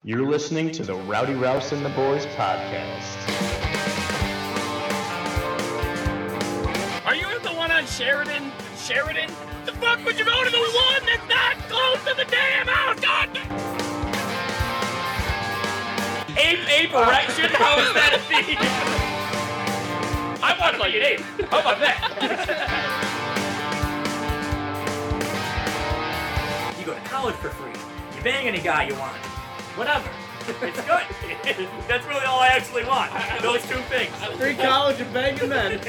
You're listening to the Rowdy Rouse and the Boys podcast. Are you the one on Sheridan? The fuck would you go to the one that's not close to the damn house? God! Ape erection? How is that a thing? I want like an ape. How about that? You go to college for free. You bang any guy you want. Whatever. It's good. That's really all I actually want. Those two things. Free college and banging men.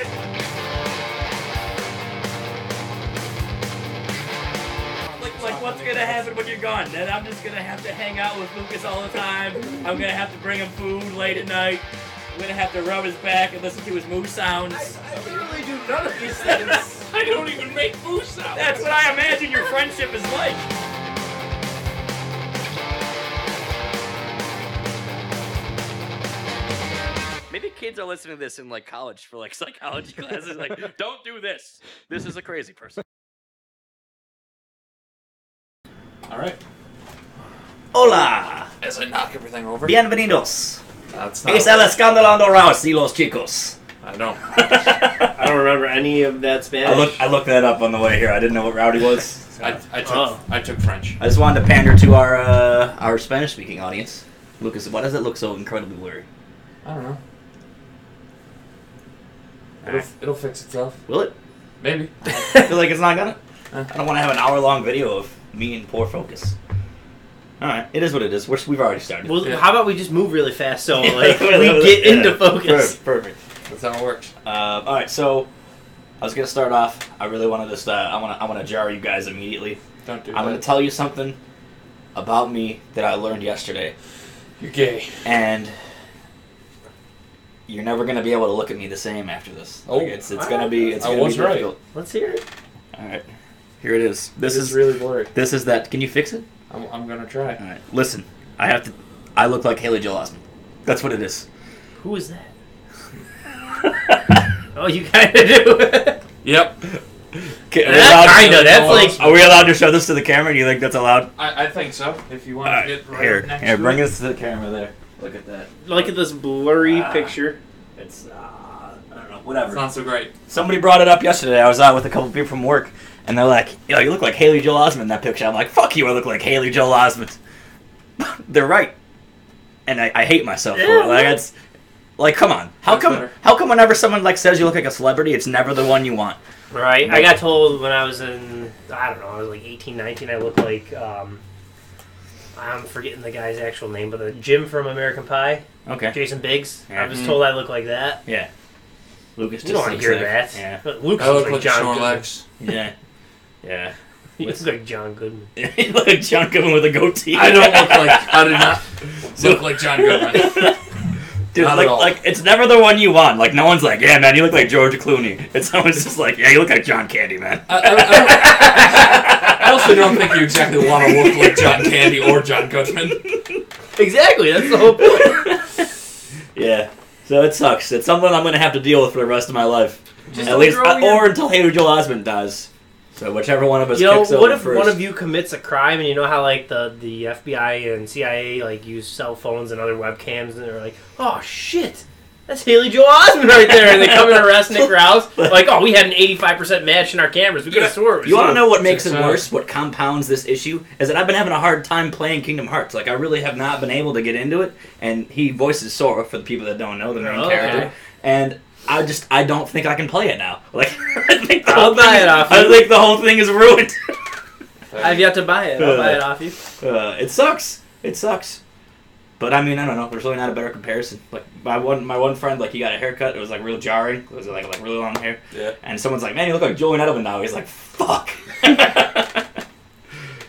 Like what's gonna happen when you're gone? Then I'm just gonna have to hang out with Lucas all the time. I'm gonna have to bring him food late at night. I'm gonna have to rub his back and listen to his moose sounds. I literally do none of these things. I don't even make moose sounds. That's what I imagine your friendship is like. Maybe kids are listening to this in like college for like psychology classes. Like, don't do this. This is a crazy person. All right. Hola, As I knock everything over. bienvenidos. That's not. Es el escándalo Rouse y los chicos. I don't. I don't remember any of that Spanish. I looked that up on the way here. I didn't know what Rowdy was. I took French. I just wanted to pander to our Spanish speaking audience. Lucas, why does it look so incredibly blurry? I don't know. Alright. It'll fix itself. Will it? Maybe. I feel like it's not gonna. I don't want to have an hour-long video of me in poor focus. Alright, it is what it is. We've already started. Well, Yeah. how about we just move really fast so like Yeah. we get into focus? Perfect. That's how it works. Alright, so I was gonna start off. I really want to just I want to jar you guys immediately. Don't do I'm that. gonna tell you something about me that I learned yesterday, You're gay. and you're never gonna be able to look at me the same after this. Oh. Like, it's gonna be I was right. difficult. Let's hear it. All right, here it is. This It's is really blurry. This is that. Can you fix it? I'm gonna try. All right, listen. I look like Haley Joel Osment. That's what it is. Who is that? Oh, you kind of do. Yep. Okay, That's like. Are we allowed to show this to the camera? Do you think that's allowed? I think so. If you want All to right, get right here, next here, to bring it. this to the camera there. Look at that. Look at this blurry picture. It's I don't know, whatever. It's not so great. Somebody brought it up yesterday. I was out with a couple people from work, and they're like, "Yo, you look like Haley Joel Osment in that picture." I'm like, "Fuck you! I look like Haley Joel Osment." They're right, and I hate myself for it. Like it's like, come on, how That's come? better. How come whenever someone like says you look like a celebrity, it's never the one you want? Right. I got told when I was in, I don't know, I was like 18, 19, I looked like, I'm forgetting the guy's actual name, but the Jim from American Pie, Okay, Jason Biggs. Yeah. I was told I look like that. yeah. Lucas You just don't want to looks hear like, that. Yeah, But Luke I look looks like like John short Goodman. legs. yeah, yeah. He looks like John Goodman. You look like John Goodman with a goatee. I don't look like. I do not look like John Goodman. Dude, Not at all. like it's never the one you want. Like no one's like, yeah, man, you look like George Clooney. It's always just like, yeah, you look like John Candy, man. I also don't think you exactly want to look like John Candy or John Goodman. Exactly, that's the whole point. Yeah, so it sucks. It's something I'm gonna have to deal with for the rest of my life, Just at least, grow your- or until Haley Joel Osment dies. So whichever one of us You know, kicks what over if first. one of you commits a crime and you know how like the FBI and CIA like use cell phones and other webcams and they're like, oh shit, that's Haley Joel Osment right there, and they come and arrest Nick Rouse. Like, oh, we had an 85% match in our cameras. We could have swore it was You want to know what makes it Success. worse? What compounds this issue is that I've been having a hard time playing Kingdom Hearts. Like I really have not been able to get into it. And he voices Sora for the people that don't know the main Oh, character. okay. And I don't think I can play it now. Like I think the I'll whole buy thing it off I you. think the whole thing is ruined. I've yet to buy it. I'll buy it off you. It sucks. It sucks. But I mean, I don't know. There's really not a better comparison. Like my one friend, like he got a haircut. It was like real jarring. It was like really long hair. Yeah. And someone's like, "Man, you look like Julian Edelman now." He's like, "Fuck."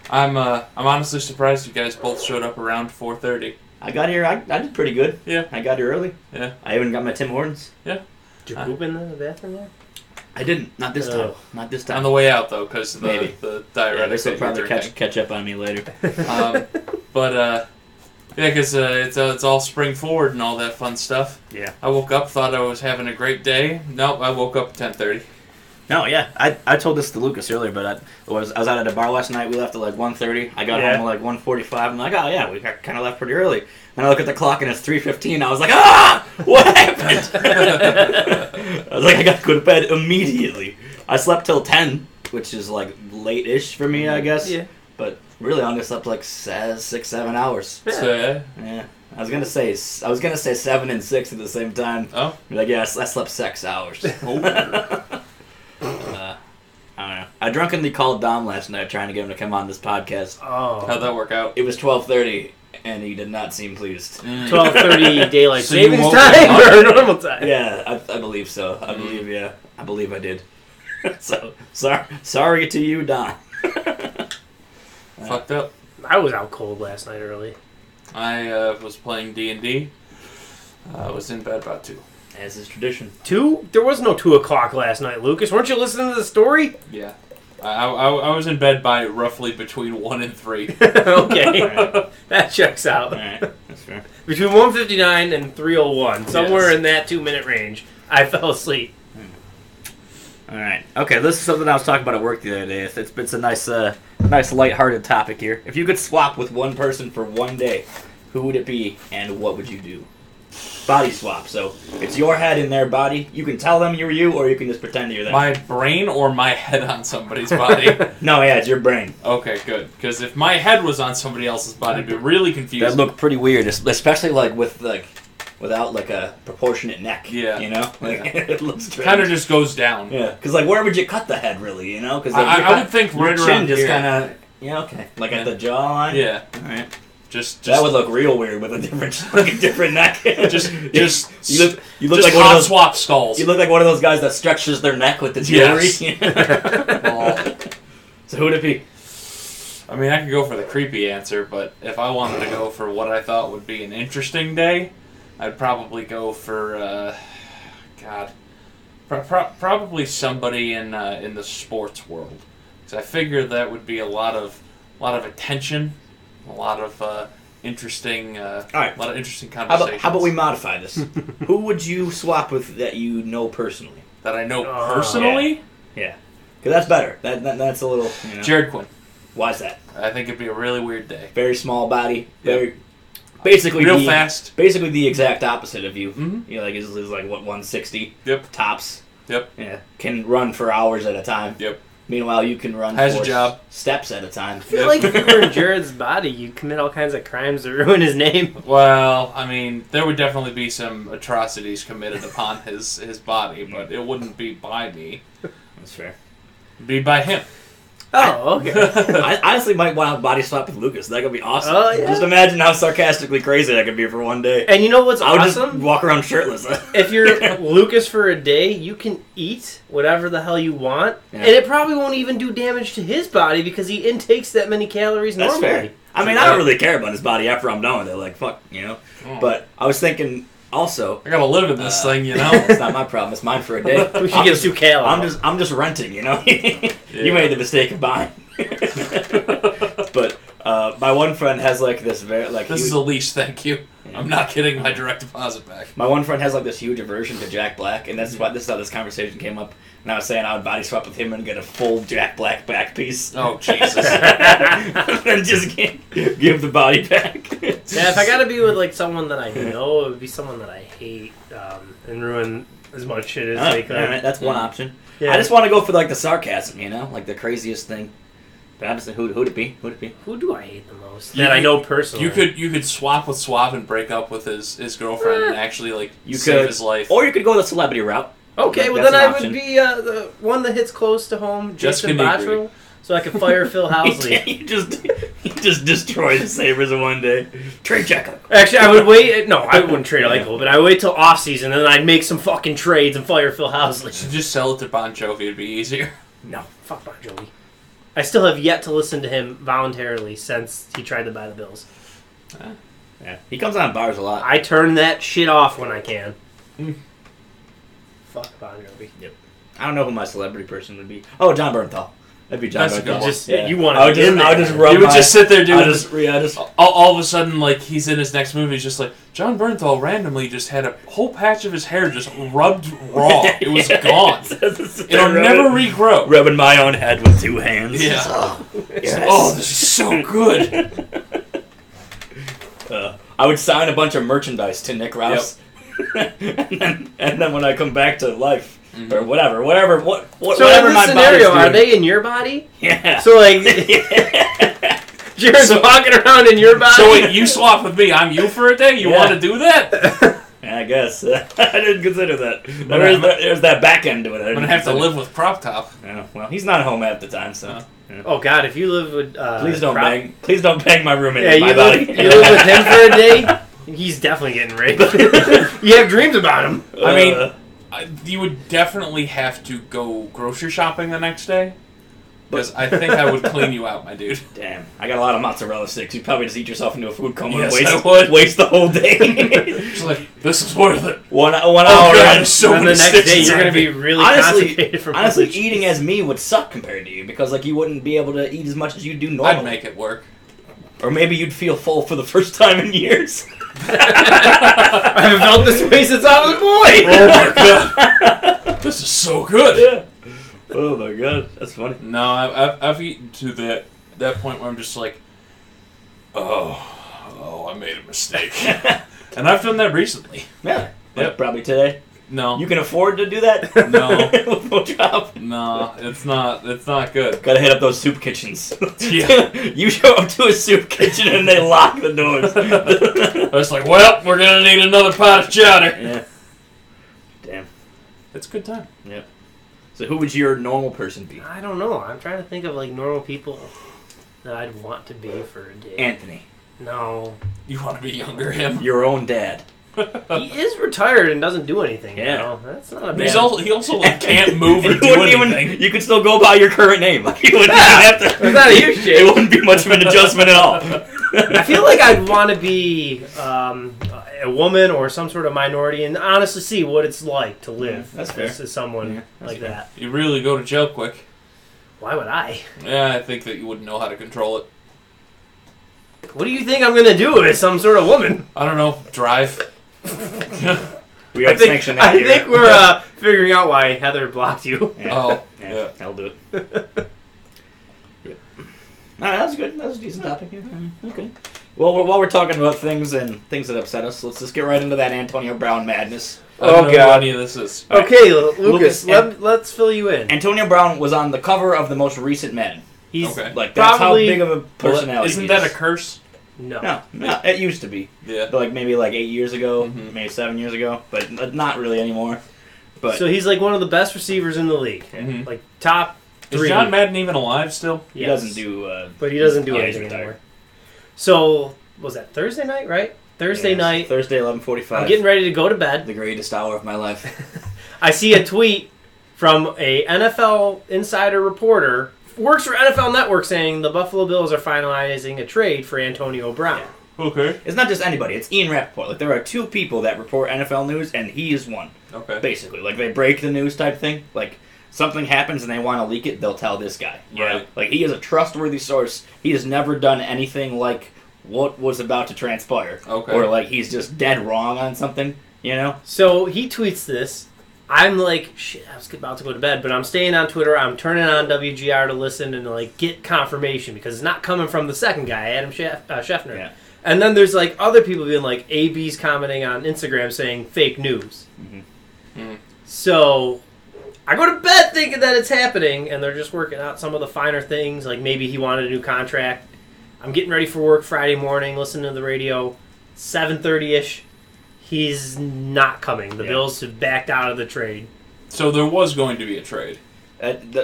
I'm honestly surprised you guys both showed up around 4:30. I got here. I did pretty good. Yeah. I got here early. Yeah. I even got my Tim Hortons. Did you poop in the bathroom there? I didn't. Not this time. Oh. Not this time. On the way out though, because Maybe. the Yeah, diuretics this will that you're probably drinking. catch up on me later. But yeah, because it's all spring forward and all that fun stuff. Yeah. I woke up, thought I was having a great day. Nope, I woke up at 10:30. No, yeah. I told this to Lucas earlier, but I was out at a bar last night. We left at like 1:30. I got home at like 1:45. I'm like, oh yeah, we kind of left pretty early. And I look at the clock and it's 3:15. I was like, ah, what happened? I was like, I got to go to bed immediately. I slept till 10, which is like late-ish for me, I guess. Yeah. But really, I only slept like 6-7 hours. Yeah. I was gonna say 7 and 6 at the same time. Oh. Like, yeah, I slept 6 hours. I don't know. I drunkenly called Dom last night trying to get him to come on this podcast. Oh. How'd that work out? It was 12:30, and he did not seem pleased. 12:30 daylight So you savings woke time up- or normal time? Yeah, I believe so. I believe I did. So sorry to you, Dom. Fucked up. I was out cold last night early. I was playing D&D. I was in bed about 2. As is tradition. 2? There was no 2 o'clock last night, Lucas. Weren't you listening to the story? Yeah. I was in bed by roughly between 1 and 3. Okay. Right. That checks out. All right, that's fair. Between 1:59 and 3:01, somewhere Yes. in that 2-minute range, I fell asleep. All right. Okay, this is something I was talking about at work the other day. It's a nice lighthearted topic here. If you could swap with one person for one day, who would it be, and what would you do? Body swap. So it's your head in their body. You can tell them you're you, or you can just pretend you're them. My brain or my head on somebody's body? No, yeah, it's your brain. Okay, good. Because if my head was on somebody else's body, it'd be really confusing. That looked pretty weird, especially like without like a proportionate neck. Yeah. You know, it looks strange. Kind of just goes down. Yeah, because like where would you cut the head really? You know, because I would think your right chin around just here. kind of okay, like at the jawline. Yeah. All right. Just That would look real weird with a different neck. just you look just like one of hot those swap skulls. You look like one of those guys that stretches their neck with the jewelry. Yes. So who'd it be? I mean, I could go for the creepy answer, but if I wanted to go for what I thought would be an interesting day, I'd probably go for probably somebody in the sports world, because I figure that would be a lot of attention, a lot of interesting, All right. a lot of interesting How conversations. about we modify this? Who would you swap with that you know personally? that I know personally? Yeah, because that's better. That's a little. You know. Jared Quinn. Why's that? I think it'd be a really weird day. Very small body. Very. Basically, Real fast. Basically, the exact opposite of you. Mhm. You know, like is like what 160. Yep. Tops. Yep. Yeah. Can run for hours at a time. Yep. Meanwhile, you can run Has a 4 job. steps at a time. I feel like if you were in Jared's body, you'd commit all kinds of crimes to ruin his name. Well, I mean, there would definitely be some atrocities committed upon his body, but it wouldn't be by me. That's fair. It'd be by him. Oh, okay. I honestly might want to body swap with Lucas. That could be awesome. Oh, yeah. Just imagine how sarcastically crazy that could be for one day. And you know what's I would awesome? just walk around shirtless. If you're Lucas for a day, you can eat whatever the hell you want, Yeah. and it probably won't even do damage to his body because he intakes that many calories That's normally. fair. I mean, I don't really care about his body after I'm done with it. Like, fuck, you know? Oh. But I was thinking also... I gotta live in this thing, you know? It's not my problem. It's mine for a day. We should get 2 cal. I'm just renting, you know? You made the mistake of buying. But my one friend has like this very... like This is a leash, thank you. I'm not getting my direct deposit back. My one friend has like this huge aversion to Jack Black, and this is how this conversation came up. And I was saying I would body swap with him and get a full Jack Black back piece. Oh, Jesus. And just give the body back. Yeah, if I gotta be with like someone that I know, it would be someone that I hate and ruin as much shit as they could. Alright, that's one option. Yeah. I just want to go for like the sarcasm, you know, like the craziest thing. But honestly, who'd it be? Who'd it be? Who do I hate the most? You- That I know personally. You could swap with Swap and break up with his girlfriend and actually like You save could, his life. or you could go the celebrity route. Okay, well That's then an I option. would be the one that hits close to home, Jessica Jason Bottrell, so I could fire Phil Housley. you just destroy the Sabres in one day. Trade Jekyll. Actually, I would wait. No, I wouldn't trade Eichel, but I would wait till off season, and then I'd make some fucking trades and fire Phil Housley. So just sell it to Bon Jovi, it'd be easier. No, fuck Bon Jovi. I still have yet to listen to him voluntarily since he tried to buy the Bills. Yeah, he comes on bars a lot. I turn that shit off when I can. Fuck Bon Jovi. I don't know who my celebrity person would be. Oh, John Bernthal. That'd be John That's a good Bernthal. one. You want I would to get in there. just rub He would my- just sit there doing this. All All of a sudden, like, he's in his next movie, he's just like, John Bernthal randomly just had a whole patch of his hair just rubbed raw. It was gone. It'll never regrow. rubbing my own head with 2 hands. Yeah. Yes. Oh, this is so good. I would sign a bunch of merchandise to Nick Rouse, and then when I come back to life, or whatever So whatever in my this scenario, body's are doing. they in your body? Yeah. So like, Jared's walking around in your body. So wait, you swap with me, I'm you for a day? You Yeah. want to do that? Yeah, I guess I didn't consider that. There's that back end to it. I'm going to have to live with Prop Top. Yeah, well, he's not home at the time, so Oh God, if you live with please don't bang. Please don't bang my roommate Yeah, in my you body. live with him for a day. He's definitely getting raped. You have dreams about him. I mean, you would definitely have to go grocery shopping the next day. Because I think I would clean you out, my dude. Damn, I got a lot of mozzarella sticks. You'd probably just eat yourself into a food coma Yes, and I would. waste the whole day. It's like, this is worth it. one Oh, hour. God, in. there's so And many the next sticks day, you're inside going to be me. really Honestly, constipated from honestly, lunch. eating as me would suck compared to you because like you wouldn't be able to eat as much as you do normally. I'd make it work. Or maybe you'd feel full for the first time in years. I haven't felt this way since I was a boy. Oh, my God. This is so good. Yeah. Oh my god, that's funny. No, I've eaten to that point where I'm just like, oh, I made a mistake. And I've done that recently. Yeah. Yep. Probably today. No. You can afford to do that? No. With no job. No, it's not good. Gotta hit up those soup kitchens. Yeah. You show up to a soup kitchen and they lock the doors. I was like, well, we're going to need another pot of chowder. Yeah. Damn. It's a good time. Yep. So who would your normal person be? I don't know. I'm trying to think of like normal people that I'd want to be for a day. Anthony. No. You want to be younger him? Your own dad. He is retired and doesn't do anything. Yeah. You know? That's not a But bad. he also like, can't move or And do you wouldn't anything. even, you could still go by your current name. Like you wouldn't even have to. It's not a huge It change. wouldn't be much of an adjustment at all. I feel like I'd want to be a woman or some sort of minority and honestly see what it's like to live That's fair. as someone Yeah, that's like fair. that. You really go to jail quick. Why would I? Yeah, I think that you wouldn't know how to control it. What do you think I'm going to do as some sort of woman? I don't know. Drive. We I have sanctioned that here. think we're figuring out why Heather blocked you. Yeah. Oh, Yeah, yeah. I'll do it. Yep. That was good. That was a decent topic. Yeah. Okay. Well, while we're talking about things that upset us, let's just get right into that Antonio Brown madness. I don't Oh, know God. what any of this is. Okay, Lucas, Lucas, let's fill you in. Antonio Brown was on the cover of the most recent Madden. He's Okay. Like that's Probably- how big of a personality. Isn't he that a is. curse? no. No, it used to be. Yeah. Like maybe like 8 years ago, Mhm. maybe 7 years ago, but not really anymore. But So he's like one of the best receivers in the league. Mhm. Like top Is 3. John Madden even alive still? he Yes. doesn't do. But he doesn't do he's anything retired. anymore. So, was that Thursday night, right? Thursday Yes, night. Thursday 11:45. I'm getting ready to go to bed. the greatest hour of my life. I see a tweet from a NFL insider reporter, works for NFL Network, saying the Buffalo Bills are finalizing a trade for Antonio Brown. Okay. It's not just anybody. It's Ian Rappaport. Like there are 2 people that report NFL news, and he is one. Okay. Basically, like they break the news type thing. Like something happens and they want to leak it, they'll tell this guy. You know? Right. Like he is a trustworthy source. He has never done anything like what was about to transpire. Okay. Or like he's just dead wrong on something. You know. So he tweets this. I'm like, shit, I was about to go to bed, but I'm staying on Twitter. I'm turning on WGR to listen and to like get confirmation because it's not coming from the second guy, Adam Scheffner. Yeah. And then there's like other people being like, AB's commenting on Instagram saying fake news. Mhm. So I go to bed thinking that it's happening, and they're just working out some of the finer things. Like maybe he wanted a new contract. I'm getting ready for work Friday morning, listening to the radio, 7:30ish. He's not coming. The Yeah. Bills have backed out of the trade. So there was going to be a trade.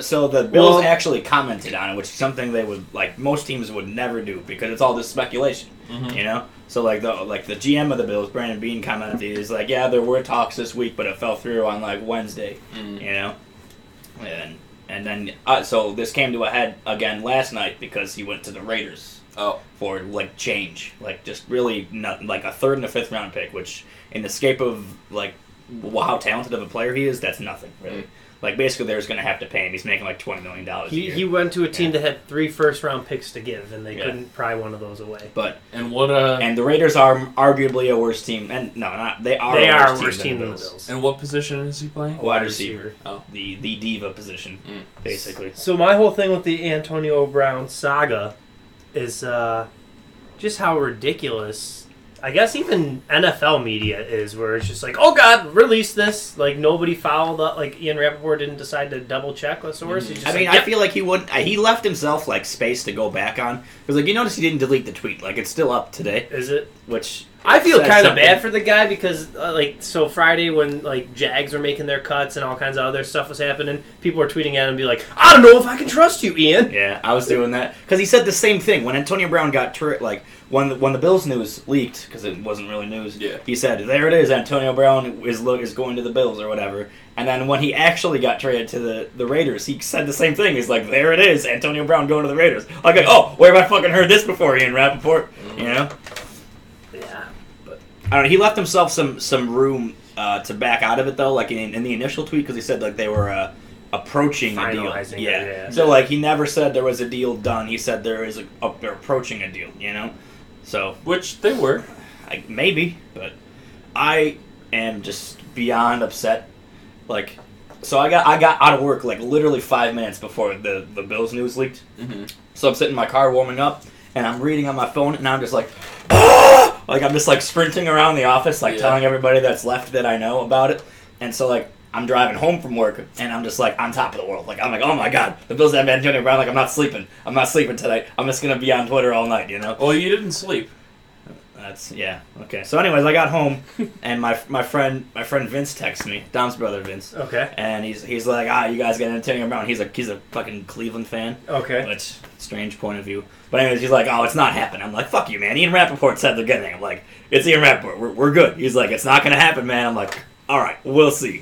So the Bills Well- actually commented on it, which is something they would like most teams would never do because it's all this speculation, Mhm. you know. So like the GM of the Bills, Brandon Beane, commented. He's like, yeah, there were talks this week, but it fell through on like Wednesday, Mm. you know. And then so this came to a head again last night because he went to the Raiders Oh. for like change, like just really not like a 3rd and a 5th round pick, which in the scape of like how talented of a player he is, that's nothing really. Like, basically, they're just going to have to pay him. He's making like $20 million a year. He went to a team that had 3 first-round picks to give, and they couldn't pry one of those away. And the Raiders are arguably a worse team. And they are a worse team than the Bills. And what position is he playing? Wide receiver. Oh. The diva position, basically. So my whole thing with the Antonio Brown saga is just how ridiculous, I guess even NFL media is, where it's just like, oh God, release this. Like, nobody followed up. Like, Ian Rappaport didn't decide to double check a source. He's just I feel like he wouldn't. He left himself like space to go back on. Because like, you notice he didn't delete the tweet. Like, it's still up today. Is it? Which I feel says kind of something. bad for the guy because so Friday when like Jags were making their cuts and all kinds of other stuff was happening, people were tweeting at him and be like, I don't know if I can trust you, Ian. Yeah, I was doing that because he said the same thing when Antonio Brown got when the Bills news leaked, because it wasn't really news. Yeah. He said, "There it is, Antonio Brown is going to the Bills or whatever." And then when he actually got traded to the Raiders, he said the same thing. He's like, "There it is, Antonio Brown going to the Raiders." I'm like, "Oh, where have I fucking heard this before, Ian Rappaport?" You know? Yeah, but I don't know. He left himself some room to back out of it though, like in the initial tweet, because he said like they were approaching a deal. Finalizing it, Yeah. yeah. So like he never said there was a deal done. He said they're approaching a deal. You know. So Which they were. maybe, but I am just beyond upset. Like, so I got out of work like literally 5 minutes before the Bills news leaked. Mm-hmm. So I'm sitting in my car warming up, and I'm reading on my phone, and I'm just like, ah! Like I'm just like sprinting around the office, like telling everybody that's left that I know about it. And so like I'm driving home from work, and I'm just like on top of the world. Like I'm like, oh my god, the Bills have Antonio Brown. Like I'm not sleeping tonight. I'm just gonna be on Twitter all night, you know. Well, you didn't sleep. That's okay. So anyways, I got home, and my friend Vince texts me, Dom's brother Vince. okay. And he's like, you guys got Antonio Brown. He's a fucking Cleveland fan. Okay. Which, strange point of view. But anyways, he's like, oh, it's not happening. I'm like, fuck you, man. Ian Rappaport said the good thing. I'm like, it's Ian Rappaport. We're good. He's like, it's not going to happen, man. I'm like, all right, we'll see.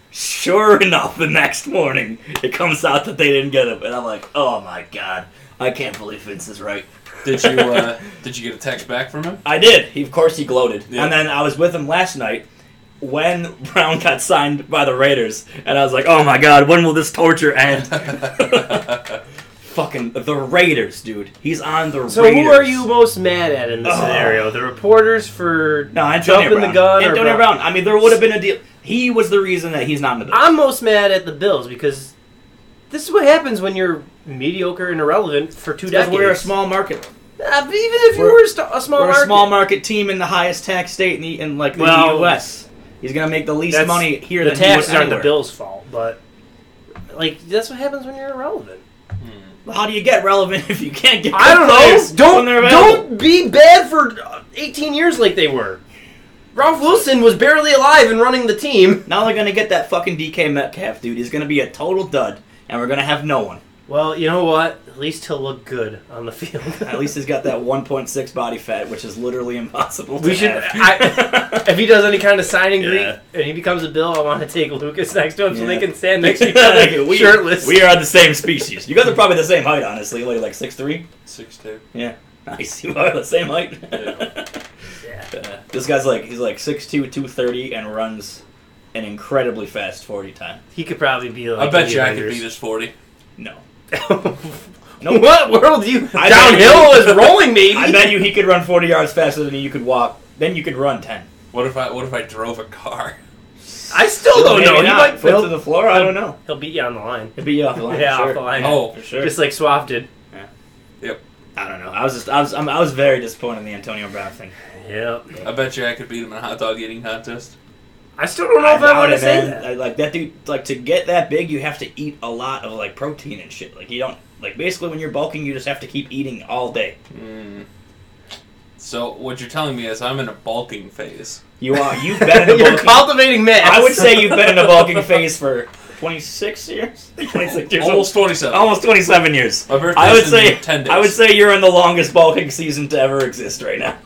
Sure enough, the next morning, it comes out that they didn't get him. And I'm like, oh my god. I can't believe Vince is right. Did you get a text back from him? I did. Of course he gloated. Yeah. And then I was with him last night when Brown got signed by the Raiders. And I was like, oh my god, when will this torture end? Fucking the Raiders, dude. He's on the Raiders. So who are you most mad at in this scenario? The reporters for jumping the gun? Antonio Brown. I mean, there would have been a deal. He was the reason that he's not in the Bills. I'm most mad at the Bills because this is what happens when you're mediocre and irrelevant for 2 decades. We're a small market. Even if you were a small We're market. a small market team in the highest tax state in the U.S. He's going to make the least money here the than he would taxes aren't anywhere. the Bills' fault, but that's what happens when you're irrelevant. How do you get relevant if you can't get I don't players know. when they're available? Don't be bad for 18 years like they were. Ralph Wilson was barely alive and running the team. Now they're going to get that fucking DK Metcalf, dude. He's going to be a total dud, and we're going to have no one. Well, you know what? At least he'll look good on the field. At least he's got that 1.6 body fat, which is literally impossible to We should. have. If he does any kind of signing greet Yeah. and he becomes a Bill, I want to take Lucas next to him so Yeah. they can stand next to each other shirtless. We are the same species. You guys are probably the same height, honestly. Like 6'3"? 6'2". Yeah. Nice. You are the same height. Yeah. This guy's he's 6'2", 230, and runs an incredibly fast 40 time. He could probably be like. I bet the you I could Avengers. beat this 40. No. No. What world do you? I bet Downhill you- is rolling, maybe. I bet you he could run 40 yards faster than you could walk. Then you could run 10. What if I drove a car? I might know. Maybe He not. might. Foot to the floor? I don't know. He'll beat you on the line. It'd be you off the line. Yeah, for off sure. the line. Oh, For sure. Just like Swaff did. Yep. I don't know. I was very disappointed in the Antonio Brown thing. Yep. I bet you I could beat him in a hot dog eating contest. I still don't know if I doubt want to it, say man. that. Like that dude, to get that big, you have to eat a lot of protein and shit. Like you don't basically when you're bulking, you just have to keep eating all day. So what you're telling me is I'm in a bulking phase. You've been in a You're bulking. cultivating mass. I would say you've been in a bulking phase for 26 years. 26 years. Almost 27. Almost 27 years. My birthday's I would in say 10 days. I would say you're in the longest bulking season to ever exist right now.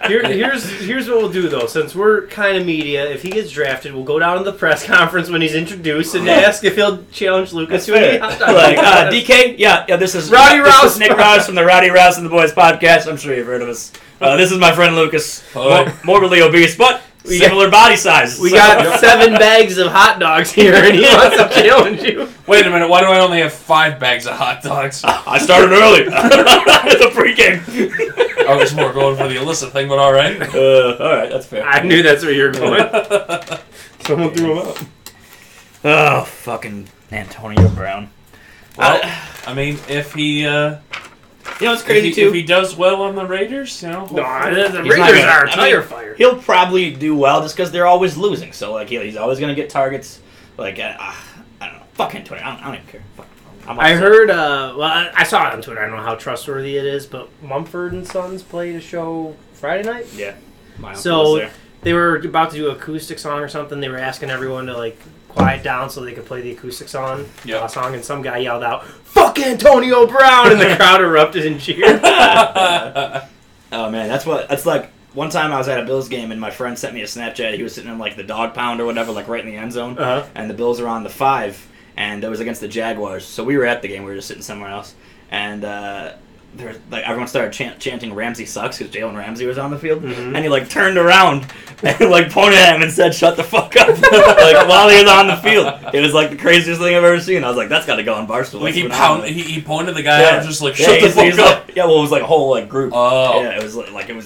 Here's what we'll do though. Since we're kind of media, if he gets drafted, we'll go down to the press conference when he's introduced and ask if he'll challenge Lucas to a hot dog contest. DK, yeah, this is Rowdy this Rouse. is Nick Rouse from the Rowdy Rouse and the Boys podcast. I'm sure you've heard of us. This is my friend Lucas, Hi. morbidly obese, but Similar body sizes. We got 7 bags of hot dogs here, and he wants to challenge you. Wait a minute, why do I only have 5 bags of hot dogs? I started early. It's a pregame. I was more going for the illicit thing, but alright. Alright, that's fair. I knew that's where you were going. Someone threw him out. Oh, fucking Antonio Brown. Well, I mean, if he... You know, it's crazy, too. If he does well on the Raiders, you know... No, the He's not Raiders gonna- are a I tire mean, fire. He'll probably do well just because they're always losing. So, like, he's always going to get targets. Like, I don't know. Fuck Antonio. I don't even care. Fuck. I heard, I saw it on Twitter. I don't know how trustworthy it is, but Mumford and Sons played a show Friday night. Yeah. My uncle was So there. they were about to do an acoustic song or something. They were asking everyone to, like, quiet down so they could play the acoustic song, song, and some guy yelled out, "Fuck Antonio Brown!" and the crowd erupted in cheers. Oh man, that's like one time I was at a Bills game and my friend sent me a Snapchat. He was sitting in like the dog pound or whatever, like right in the end zone, and the Bills were on the 5, and it was against the Jaguars. So we were at the game. We were just sitting somewhere else, and there, like everyone started chanting "Ramsey sucks" because Jalen Ramsey was on the field, and he like turned around and like pointed at him and said, "Shut the fuck up!" like while he was on the field. It was like the craziest thing I've ever seen. I was like, "That's got to go on Barstool." Like That's he pointed the guy out and just like, "Shut the he's fuck up!" Like, yeah, well, it was like a whole like group. Oh. Yeah, it was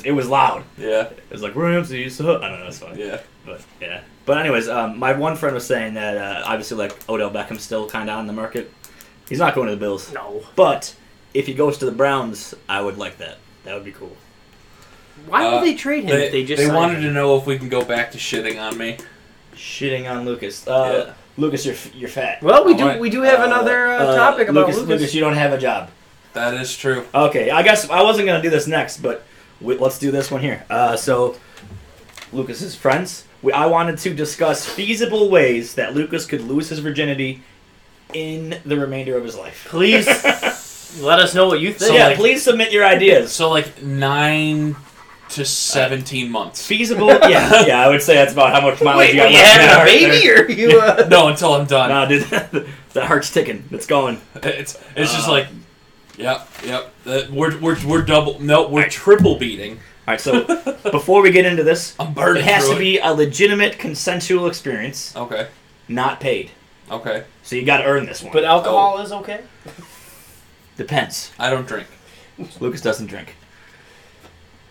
it was loud. Yeah. It was like Ramsey sucks. I don't know, it's funny. Yeah. But yeah. But anyways, my one friend was saying that obviously like Odell Beckham's still kind of on the market. He's not going to the Bills. No. But if he goes to the Browns, I would like that. That would be cool. Why would they trade him if they just They signed wanted him? to know if we can go back to shitting on me. Shitting on Lucas. Yeah. Lucas, you're fat. Well, Alright. we do have another topic about Lucas. Lucas, you don't have a job. That is true. Okay, I guess I wasn't gonna do this next, but let's do this one here. So, Lucas's friends. I wanted to discuss feasible ways that Lucas could lose his virginity in the remainder of his life. Please let us know what you think. So, yeah, like- please submit your ideas. So like 9 to 17 months. Feasible? Yeah, I would say that's about how much mileage Wait, you are got you left in having a that baby heart or you? No, until I'm done. Nah, dude, that heart's ticking. It's going. It's just like, yep. We're double. No, we're triple beating. All right, so before we get into this, I'm burning it has through to be a legitimate consensual experience, Okay. not paid. Okay. So you got to earn this one. But alcohol is okay. Depends. I don't drink. Lucas doesn't drink.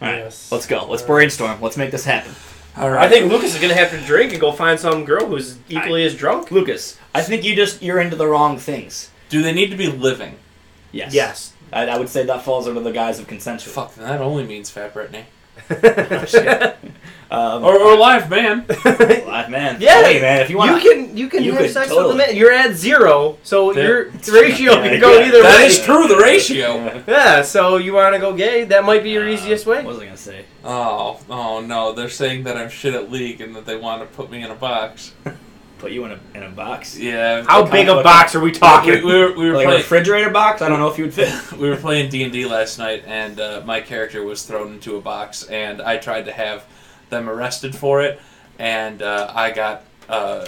All right, Yes. let's go. Let's brainstorm. Let's make this happen. All right. I think Lucas is gonna have to drink and go find some girl who's equally as drunk. Lucas, I think you're into the wrong things. Do they need to be living? Yes. Yes. I would say that falls under the guise of consensual. Fuck, that only means Fat Britney. Or Or live man. live man. Yeah. Hey man, if you want, you can you have could sex totally. with a man. You're at 0, so There- your ratio Yeah, can go yeah. either That way. is true, the ratio. Yeah, so you want to go gay? That might be your easiest way. What was I gonna say? Oh no, they're saying that I'm shit at league and that they want to put me in a box. Put you in a box. Yeah. How big a box are we we talking? were Like a playing, refrigerator box? I don't know if you would fit. we were playing D&D last night, and my character was thrown into a box, and I tried to have them arrested for it, and I got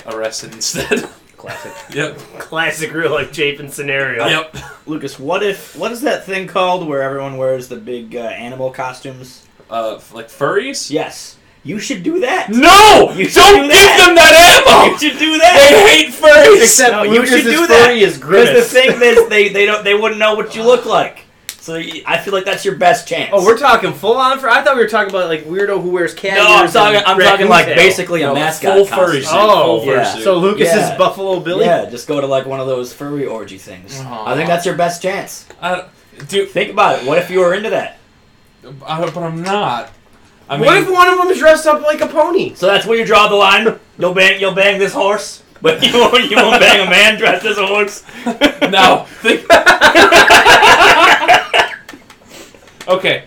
arrested instead. Classic. Yep. Classic real life Chapin scenario. Yep. Lucas, what is that thing called where everyone wears the big animal costumes? Like furries? Yes. You should do that. No! You should Don't do give that. them that ammo! You should do that. They hate furries! Except No, you Lucas's should do that. furry is Because grimace. the thing is, they wouldn't know what you look like. So I feel like that's your best chance. Oh, we're talking full on for. I thought we were talking about like weirdo who wears cat no, ears. I'm and talking raccoon like tail. basically a No, mascot full costume. furry suit. Oh, Full fur yeah. suit. So Lucas Yeah. is Buffalo Billy. Yeah, just go to like one of those furry orgy things. Aw. I think that's your best chance. Dude, Think about it. What if you were into that? but I'm not. I What if one of them is dressed up like a pony? So that's where you draw the line. You'll bang this horse, but you won't bang a man dressed as a horse. No. Okay.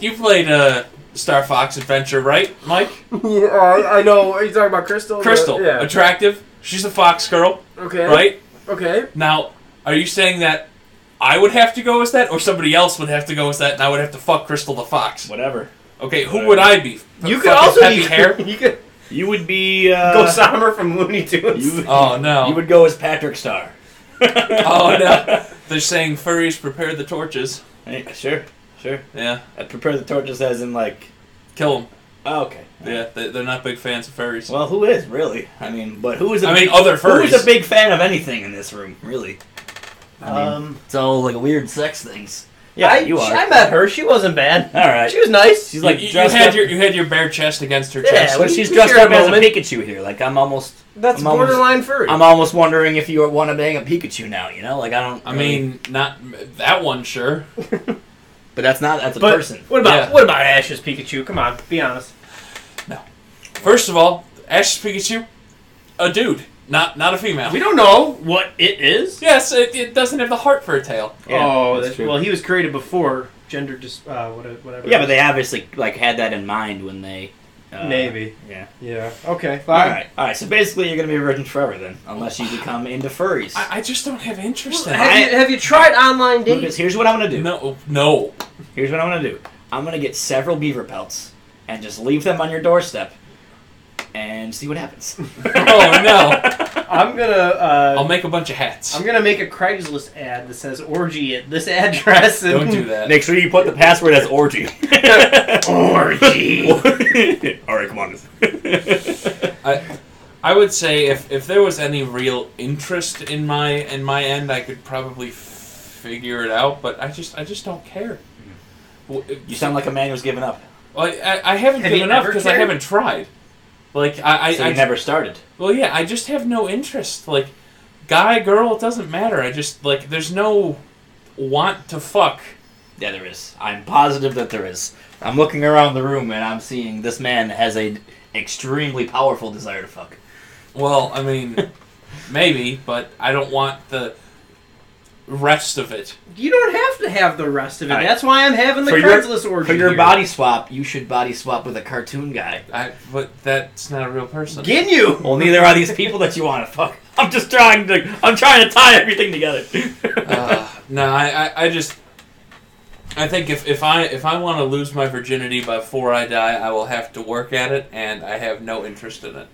You played Star Fox Adventure, right, Mike? Yeah, I know. Are you talking about Crystal? Crystal, Yeah. attractive. She's a fox girl, Okay. right? Okay. Now, are you saying that I would have to go as that, or somebody else would have to go as that, and I would have to fuck Crystal the fox? Whatever. Okay, who would I be? You could Fucking also Peppy be hair. You could You would be go Summer from Looney Tunes. Oh no! You would go as Patrick Star. Oh no! They're saying furries prepare the torches. Hey, sure. Yeah, I'd prepare the torches as in like. kill them. Oh, okay. Yeah, they're not big fans of furries. Well, who is really? I mean, but who is? Other furries. Who is a big fan of anything in this room? Really? I mean, it's all like weird sex things. Yeah, you are. I met her. She wasn't bad. All right. She was nice. She's like you dressed had up. your bare chest against her Yeah, chest. But she's we dressed share up a as a moment. Pikachu here. Like I'm almost. That's I'm almost- borderline furry. I'm almost wondering if you want to bang a Pikachu now. You know, like I don't. I mean, not that one, sure. but that's a but person. what about Ash's Pikachu? Come on, be honest. First of all, Ash's Pikachu, a dude, not a female. We don't know what it is. Yes, it doesn't have the heart for a tail. Yeah, oh, that's true. well, he was created before gender whatever. Yeah, but they obviously like had that in mind when they. Maybe. Yeah. Yeah. Okay. All Fine. right. So basically, you're gonna be a virgin forever then, unless you become into furries. I just don't have interest in it. Have you tried online dating? Lucas, here's what I'm gonna do. No. Here's what I'm gonna do. I'm gonna get several beaver pelts and just leave them on your doorstep and see what happens. Oh no. I'm gonna. I'll make a bunch of hats. I'm gonna make a Craigslist ad that says orgy at this address. And Don't do that. Make sure you put the password as orgy. Orgy. All right, come on. I would say if there was any real interest in my end, I could probably figure it out. But I just don't care. You sound like a man who's given up. Well, I haven't Have you given up ever because I cared? haven't tried. Like I never started. Well, yeah, I just have no interest. Like, guy, girl, it doesn't matter. I just like there's no want to fuck. Yeah, there is. I'm positive that there is. I'm looking around the room and I'm seeing this man has a extremely powerful desire to fuck. Well, I mean, maybe, but I don't want the rest of it. You don't have to have the rest of it. All right. That's why I'm having the Craigslist orgy. For your here. body swap, you should body swap with a cartoon guy. But that's not a real person. Getting you. Well, neither are these people that you want to fuck. I'm trying to tie everything together. No, I think if I want to lose my virginity before I die, I will have to work at it, and I have no interest in it.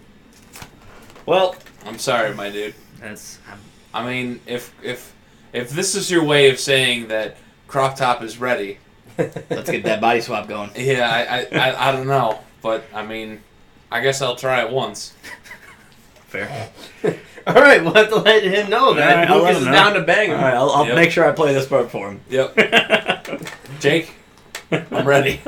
Well, I'm sorry, my dude. that's. I mean, if this is your way of saying that crop top is ready, Let's get that body swap going. yeah, I don't know, but I mean, I guess I'll try it once. Fair. All right, we'll have to let him know that All right, I'll let Lucas him is know. down to bang him. All right, I'll Yep. make sure I play this part for him. Yep. Jake, I'm ready.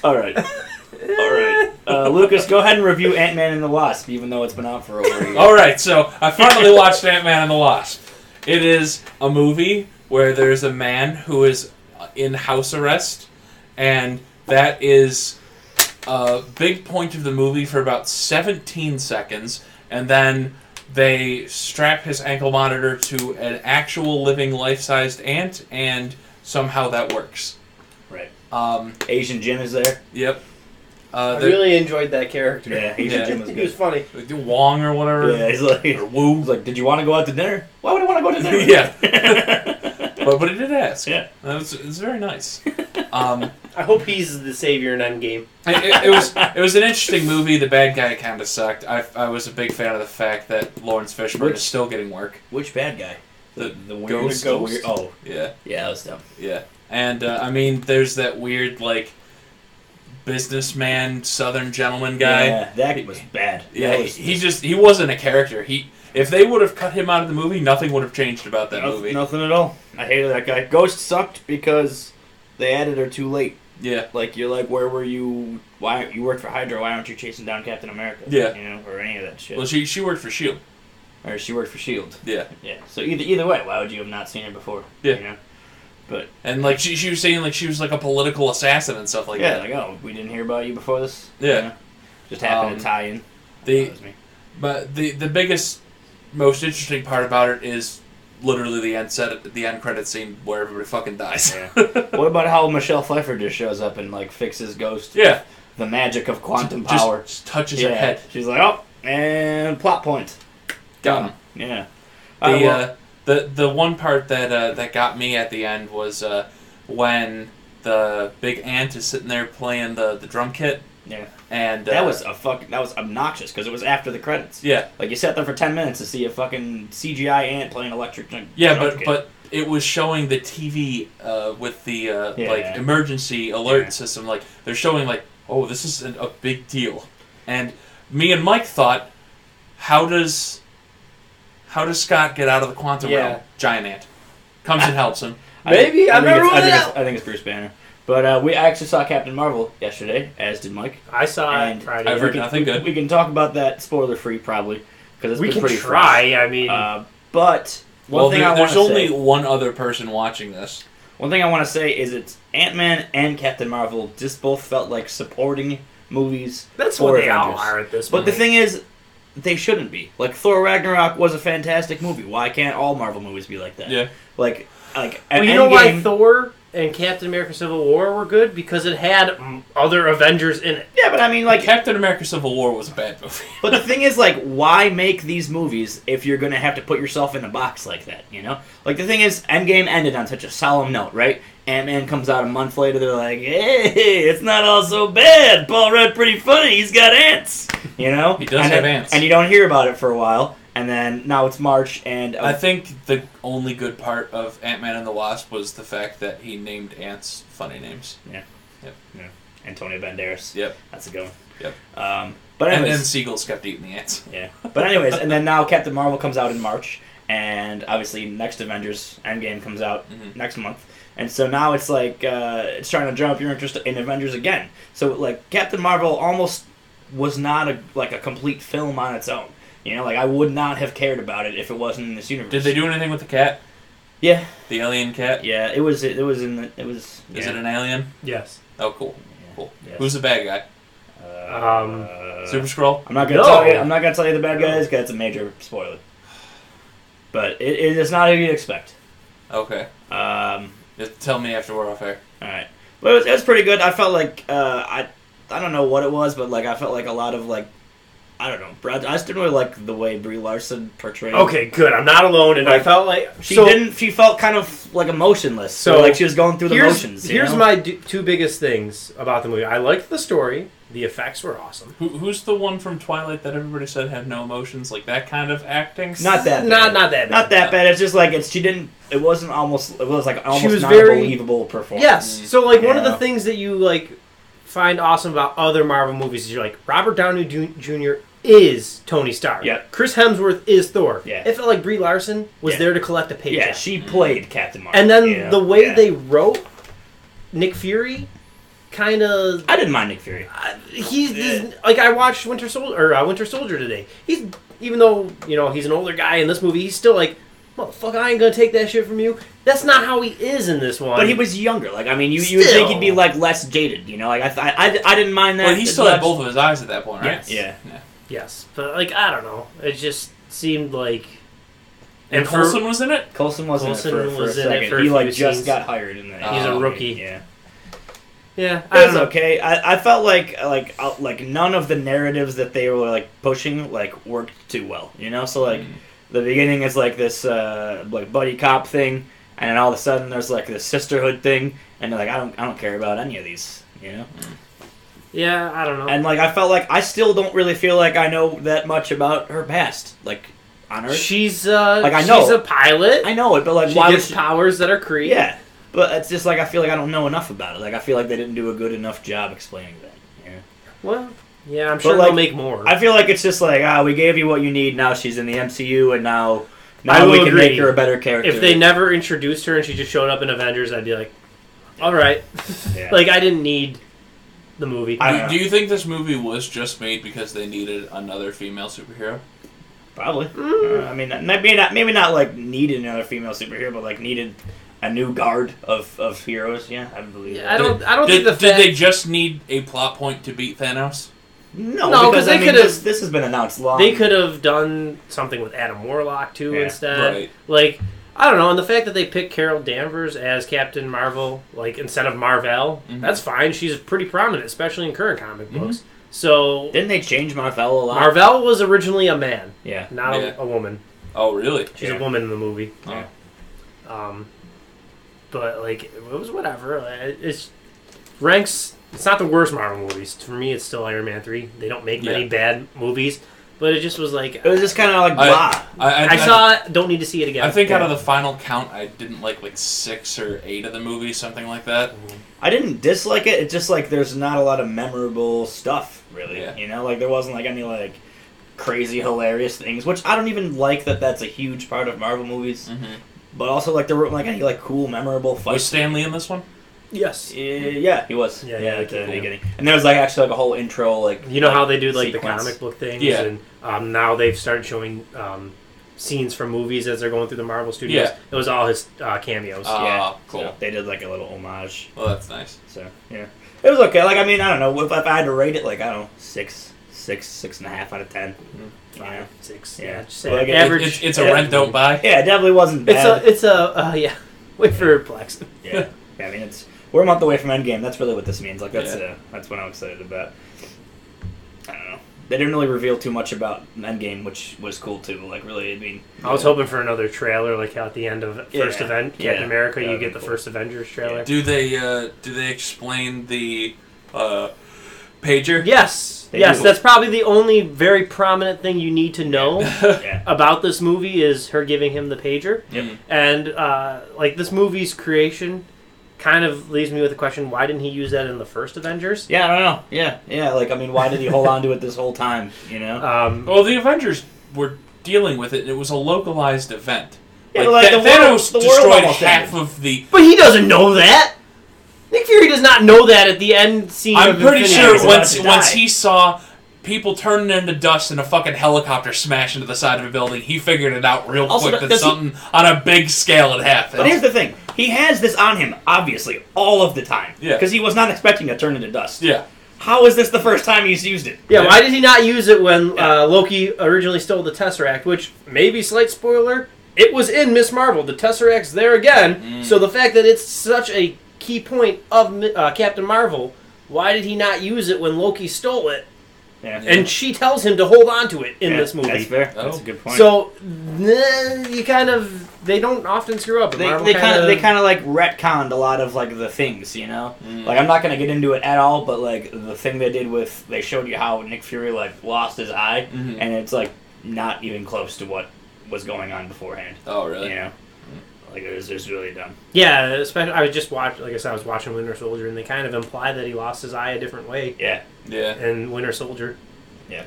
All right. All right. Lucas, go ahead and review Ant-Man and the Wasp, even though it's been out for over a year. All right, so I finally watched Ant-Man and the Wasp. It is a movie where there's a man who is in house arrest, and that is a big point of the movie for about 17 seconds, and then they strap his ankle monitor to an actual living life-sized ant, and somehow that works. Right. Um, Asian Jim is there. yep. I really enjoyed that character. Yeah, Asian Yeah. Jim was He was good. funny. Wong or whatever. Yeah, he's like, Or Woo. did you want to go out to dinner? Why would I want to go to dinner? Yeah. But he did ask. Yeah. It's very nice. I hope he's the savior in Endgame. It was an interesting movie. The bad guy kind of sucked. I was a big fan of the fact that Lawrence Fishburne is still getting work. Which bad guy? The weird, ghost. the weird- oh, Yeah, yeah, that was dumb. yeah. And I mean, there's that weird like businessman Southern gentleman guy. Yeah, that was bad. Yeah, That was- he wasn't a character. If they would have cut him out of the movie, nothing would have changed about that movie. Nothing at all. I hated that guy. Ghost sucked because they added her too late. Yeah. Like, you're like, where were you? Why you worked for Hydra? Why aren't you chasing down Captain America? Yeah. You know, or any of that shit. Well, she worked for Shield. Or she worked for Shield. Yeah. Yeah. So either way, why would you have not seen her before? Yeah. You know? But And like she was saying like she was like a political assassin and stuff like yeah, that. like, oh, we didn't hear about you before this. Yeah. You know? Just happened to tie in. That was me. But the biggest, most interesting part about it is literally the end credit scene where everybody fucking dies. Yeah. What about how Michelle Pfeiffer just shows up and like fixes Ghost? Yeah. The magic of quantum Just- power. Just touches her head. She's like, oh, and plot point. Got him. Yeah. The one part that got me at the end was when the big ant is sitting there playing the drum kit. Yeah. And That was obnoxious because it was after the credits. yeah. Like you sat there for 10 minutes to see a fucking CGI ant playing electric. Yeah, drum kit. but it was showing the TV with the Yeah. like emergency alert Yeah. system. Like they're showing like oh, this is a big deal. And me and Mike thought, how does Scott get out of the quantum realm? Giant ant comes and helps him. Maybe I'm not ruling it out. I think it's Bruce Banner. But I actually saw Captain Marvel yesterday, as did Mike. I saw it Friday. I've heard nothing good. We can talk about that spoiler free probably because We it's can pretty try. fresh. I mean, But one thing I want there's to only say, one other person watching this. one thing I want to say is it's Ant-Man and Captain Marvel just both felt like supporting movies. that's for what they all Avengers. are at this But point. the thing is, they shouldn't be. Like Thor Ragnarok was a fantastic movie. Why can't all Marvel movies be like that? Yeah. Like well, you know why Thor and Captain America: Civil War were good? Because it had other Avengers in it. Yeah, but I mean, like, Captain America: Civil War was a bad movie. but the thing is, like, why make these movies if you're gonna have to put yourself in a box like that? You know, like the thing is, Endgame ended on such a solemn note, right? Ant-Man comes out a month later. They're like, "Hey, it's not all so bad. Paul Rudd pretty funny. He's got ants." You know, He does have ants. and you don't hear about it for a while. And then now it's March, and I think the only good part of Ant-Man and the Wasp was the fact that he named ants funny names. Antonio Banderas. Yep. That's a good one. Yep. But And anyways, then seagulls kept eating the ants. yeah. But anyways, and then now Captain Marvel comes out in March, and obviously next Avengers Endgame comes out next month. And so now it's like it's trying to drum up your interest in Avengers again. So like Captain Marvel almost was not a complete film on its own. You know, like I would not have cared about it if it wasn't in this universe. Did they do anything with the cat? Yeah. The alien cat? Yeah, it was in the Is it an alien? Yes. Oh, cool. Cool. Yes. Who's the bad guy? Super Skrull? I'm not gonna No. tell you. I'm not gonna tell you the bad guys because it's a major spoiler. But it is not who you'd expect. Okay. Just tell me after we're off air. All right, but it was pretty good. I felt like I don't know what it was, but like I felt like a lot of like I don't know. I just didn't really like the way Brie Larson portrayed. Okay, good. I'm not alone, and I felt like She didn't. She felt kind of like emotionless. So like she was going through the motions. Here's my two biggest things about the movie. I liked the story. The effects were awesome. Who's the one from Twilight that everybody said had no emotions? Like that kind of acting? Not that bad. Not that bad. Not that bad. It's just like she didn't. It wasn't almost. It was like almost was not very- a believable performance. Yes. So like one of Yeah. the things that you like find awesome about other Marvel movies is you're like Robert Downey Jr. is Tony Stark. Yeah. Chris Hemsworth is Thor. Yeah. It felt like Brie Larson was Yeah. there to collect a paycheck. Yeah, she played Captain Marvel. And then you know? the way Yeah. they wrote Nick Fury, kind of I didn't mind Nick Fury. he's like I watched Winter Soldier today. He's even though he's an older guy in this movie, he's still like, motherfucker, I ain't gonna take that shit from you. That's not how he is in this one. But he was younger. Like I mean, you would think he'd be like less jaded. You know, like I didn't mind that. Well, he still as had much. both of his eyes at that point, right? Yeah. Yes, but like I don't know, it just seemed like. And Coulson was in it? Coulson wasn't Coulson in it for a was in it second. for a He like few just scenes. got hired in that. He's a Oh, rookie. Yeah. Yeah, It was okay. I felt like none of the narratives that they were like pushing like worked too well. You know, so like the beginning is like this like buddy cop thing, and then all of a sudden there's like this sisterhood thing, and they're like I don't care about any of these. You know. Yeah, I don't know. And like I felt like I still don't really feel like I know that much about her past, like on Earth. She's I know. she's a pilot. I know it, but like She why gets would she? powers that are Kree. Yeah, but it's just like I feel like I don't know enough about it. Like I feel like they didn't do a good enough job explaining that. Yeah. Well, yeah, I'm sure like, they'll make more. I feel like it's just like we gave you what you need. Now she's in the MCU, and now I will we can agree. make her a better character. If they never introduced her and she just showed up in Avengers, I'd be like, all right. Yeah. Like I didn't need the movie. I don't know. Do you think this movie was just made because they needed another female superhero? Probably. I mean, maybe not like needed another female superhero, but like needed a new guard of heroes. Yeah, I believe. Yeah, that. I don't think the Did fact they just need a plot point to beat Thanos? No, because they I mean, could've- this has been announced long. they could have done something with Adam Warlock too Yeah, instead. right. Like I don't know, and the fact that they picked Carol Danvers as Captain Marvel, like instead of Marvel, that's fine. She's pretty prominent, especially in current comic books. So Didn't they change Marvel a lot? Marvel was originally a man, Yeah. not Yeah. a woman. Oh, really? She's Yeah. a woman in the movie. Oh. But like it was whatever. It's ranks. It's not the worst Marvel movies. For me, it's still Iron Man 3. They don't make many Yeah. bad movies. but it just was like It was just kind of like blah. I saw it. Don't need to see it again. I think out of the final count, I didn't like 6 or 8 of the movies, something like that. I didn't dislike it. It's just like there's not a lot of memorable stuff, really. Yeah. You know, like there wasn't like any like crazy hilarious things, which I don't even like that. That's a huge part of Marvel movies. Mm-hmm. But also like there weren't like any like cool memorable Was fights. Stanley in this one? yes. Yeah, he was. Yeah, at the cool. beginning. And there was like actually like a whole intro like You know how they do like sequence. the comic book things, Yeah. and now they've started showing scenes from movies as they're going through the Marvel Studios. Yeah. It was all his cameos. Yeah, cool. So they did like a little homage. Well, that's nice. So yeah, it was okay. Like I mean, I don't know if I had to rate it, like I don't know, 6.5 out of 10. You know? 6. Yeah. Yeah, just Well, like, average. It's a rent don't buy. Yeah, it definitely wasn't It's bad. yeah. Wait for Plex. Yeah, I mean we're a month away from Endgame. That's really what this means. Like that's Yeah. that's what I'm excited about. I don't know. They didn't really reveal too much about Endgame, which was cool too. Like really, I mean, I was hoping for another trailer, like how at the end of first Yeah. event, Yeah. Captain America, you That'd get be the cool. first Avengers trailer. Do they explain the pager? Yes, They yes, do. that's probably the only very prominent thing you need to know yeah, about this movie is her giving him the pager. Yep. And like this movie's creation kind of leaves me with the question: why didn't he use that in the first Avengers? yeah. I don't know. Yeah. Like I mean, why did he hold on to it this whole time? You know? Well, the Avengers were dealing with it, and it was a localized event. Yeah, like, like, the Thanos world- the world destroyed almost half ended. of the. But he doesn't know that. Nick Fury does not know that at the end scene. I'm of pretty Infinity sure War. about once to die. he saw people turning into dust and a fucking helicopter smash into the side of a building, he figured it out real Also, quick that does he- something on a big scale had happened. But here's the thing: he has this on him, obviously, all of the time. Yeah. Because he was not expecting to turn into dust. Yeah. How is this the first time he's used it? Yeah, why did he not use it when Yeah. Loki originally stole the Tesseract? Which, maybe slight spoiler, it was in Miss Marvel. The Tesseract's there again. So the fact that it's such a key point of Captain Marvel, why did he not use it when Loki stole it? Yeah. And she tells him to hold on to it in Yeah, this movie. That's fair. Oh. That's a good point. So you kind of they don't often screw up. Marvel they kind of like retconned a lot of like the things, you know. Like I'm not gonna get into it at all, but like the thing they did with they showed you how Nick Fury like lost his eye, and it's like not even close to what was going on beforehand. Oh, really? You know, like it was really dumb. Yeah, especially I was just watching. Like I said, I was watching Winter Soldier, and they kind of imply that he lost his eye a different way Yeah, Yeah. in Winter Soldier.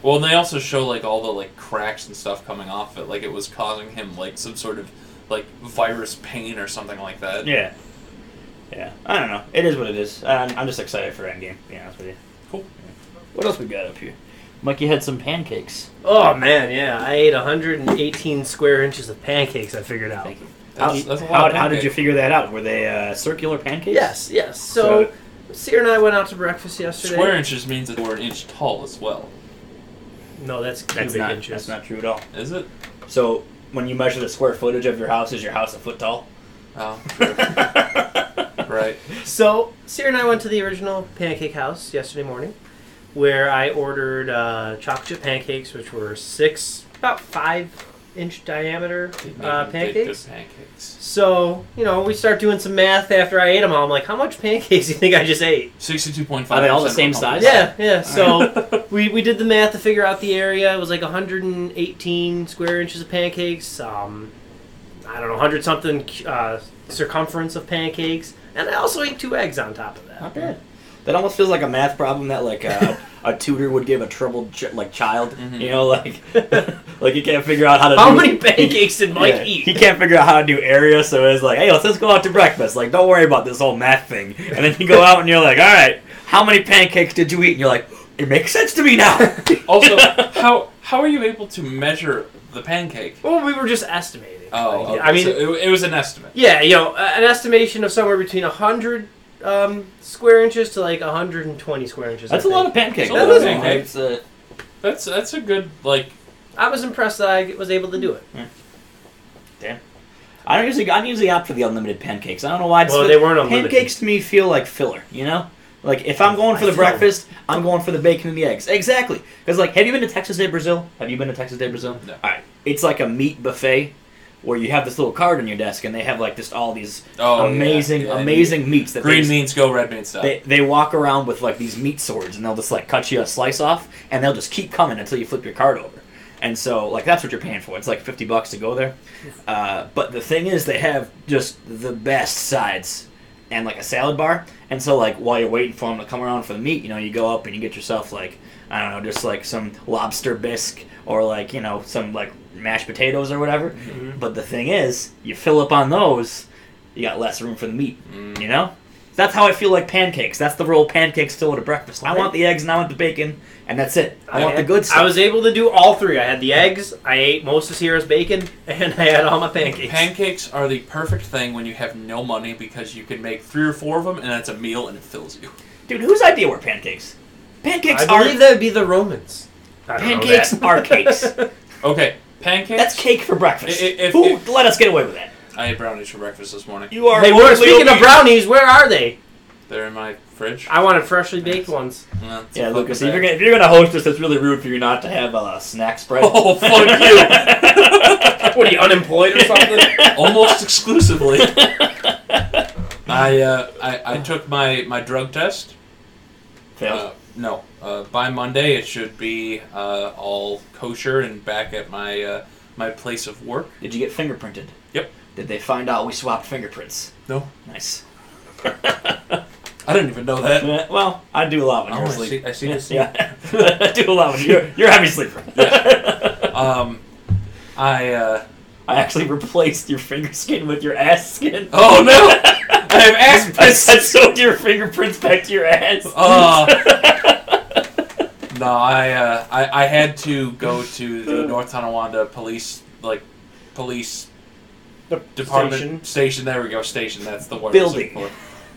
Well, and they also show like all the like cracks and stuff coming off it, like it was causing him like some sort of like virus pain or something like that. yeah. I don't know. It is what it is. I'm just excited for Endgame. To be honest with you. Cool. What else we got up here? Mikey had some pancakes. Oh man, yeah, I ate 118 square inches of pancakes. I figured out. Thank you. That's a lot of How did you pancakes. figure that out? Were they circular pancakes? Yes. So, Seer and I went out to breakfast yesterday. Square inches means that we're an inch tall as well. No, that's cubic That's not. inches. That's not true at all. Is it? So when you measure the square footage of your house, is your house a foot tall? Oh, true. Right. So, Seer and I went to the original Pancake House yesterday morning, where I ordered chocolate chip pancakes, which were about 5-inch diameter They make pancakes. good pancakes. So, we start doing some math after I ate them all. I'm like, how much pancakes do you think I just ate? 62.5. Are they all the same size? Yeah. So we did the math to figure out the area. It was like 118 square inches of pancakes. I don't know, 100 something circumference of pancakes, and I also ate 2 eggs on top of that. Not bad. That almost feels like a math problem that like a tutor would give a troubled child. You know, like like he can't figure out how to. How many pancakes did Mike eat? He can't figure out how to do area, so it's like, hey, let's go out to breakfast. Like, don't worry about this whole math thing. And then you go out and you're like, all right, how many pancakes did you eat? And you're like, it makes sense to me now. Also, how are you able to measure the pancake? Well, we were just estimating. Oh, Like, okay. I mean, So it was an estimate. yeah, an estimation of somewhere between 100 square inches to like 120 square inches. That's I a lot think. of pancakes. That is a though. pancake. It's, That's a good like. I was impressed that I was able to do it. damn. I'm usually opt for the unlimited pancakes. I don't know why. Well, they weren't unlimited. Pancakes to me feel like filler. You know, like if I'm going for the I feel- breakfast, I'm going for the bacon and the eggs. Exactly. Because like, have you been to Texas Day Brazil? Have you been to Texas Day Brazil? No. All right. It's like a meat buffet where you have this little card on your desk and they have like just all these Oh, amazing yeah. meats that Green they, means go, red means stop. they walk around with like these meat swords and they'll just like cut you a slice off and they'll just keep coming until you flip your card over. And so, like, that's what you're paying for. It's like $50 to go there. But the thing is, they have just the best sides and, like, a salad bar. And so, like, while you're waiting for them to come around for the meat, you know, you go up and you get yourself, like, I don't know, just, like, some lobster bisque or, like, you know, some, like, mashed potatoes or whatever. Mm-hmm. But the thing is, you fill up on those, you got less room for the meat, you know? That's how I feel like pancakes. That's the role pancakes fill at a breakfast. I want the eggs and I want the bacon, and that's it. I want the good stuff. I was able to do all three. I had the eggs, I ate most of Sierra's bacon, and I had all my pancakes. Pancakes are the perfect thing when you have no money because you can make 3 or 4 of them, and it's a meal, and it fills you. Dude, whose idea were pancakes? Pancakes I believe that would be the Romans. Pancakes are cakes. Okay, pancakes. That's cake for breakfast. Who let us get away with that? I ate brownies for breakfast this morning. You are. Hey, speaking of brownies, where are they? They're in my fridge. I wanted freshly baked ones. Yeah, Lucas, if you're gonna host us, it's really rude for you not to have a snack spread. Oh, fuck you! What, are you unemployed or something? Almost exclusively. I took my drug test. Failed. No. By Monday, it should be all kosher and back at my my place of work. Did you get fingerprinted? Yep. Did they find out we swapped fingerprints? No. Nice. I didn't even know that. Well, I do a lot when you're asleep. I see this. Yeah. I do a lot when you're a heavy sleeper. Yeah. I actually replaced your finger skin with your ass skin. Oh no! I have ass prints. I sewed your fingerprints back to your ass. No, I had to go to the North Tonawanda police department station. There we go, station. That's the word. Building. For.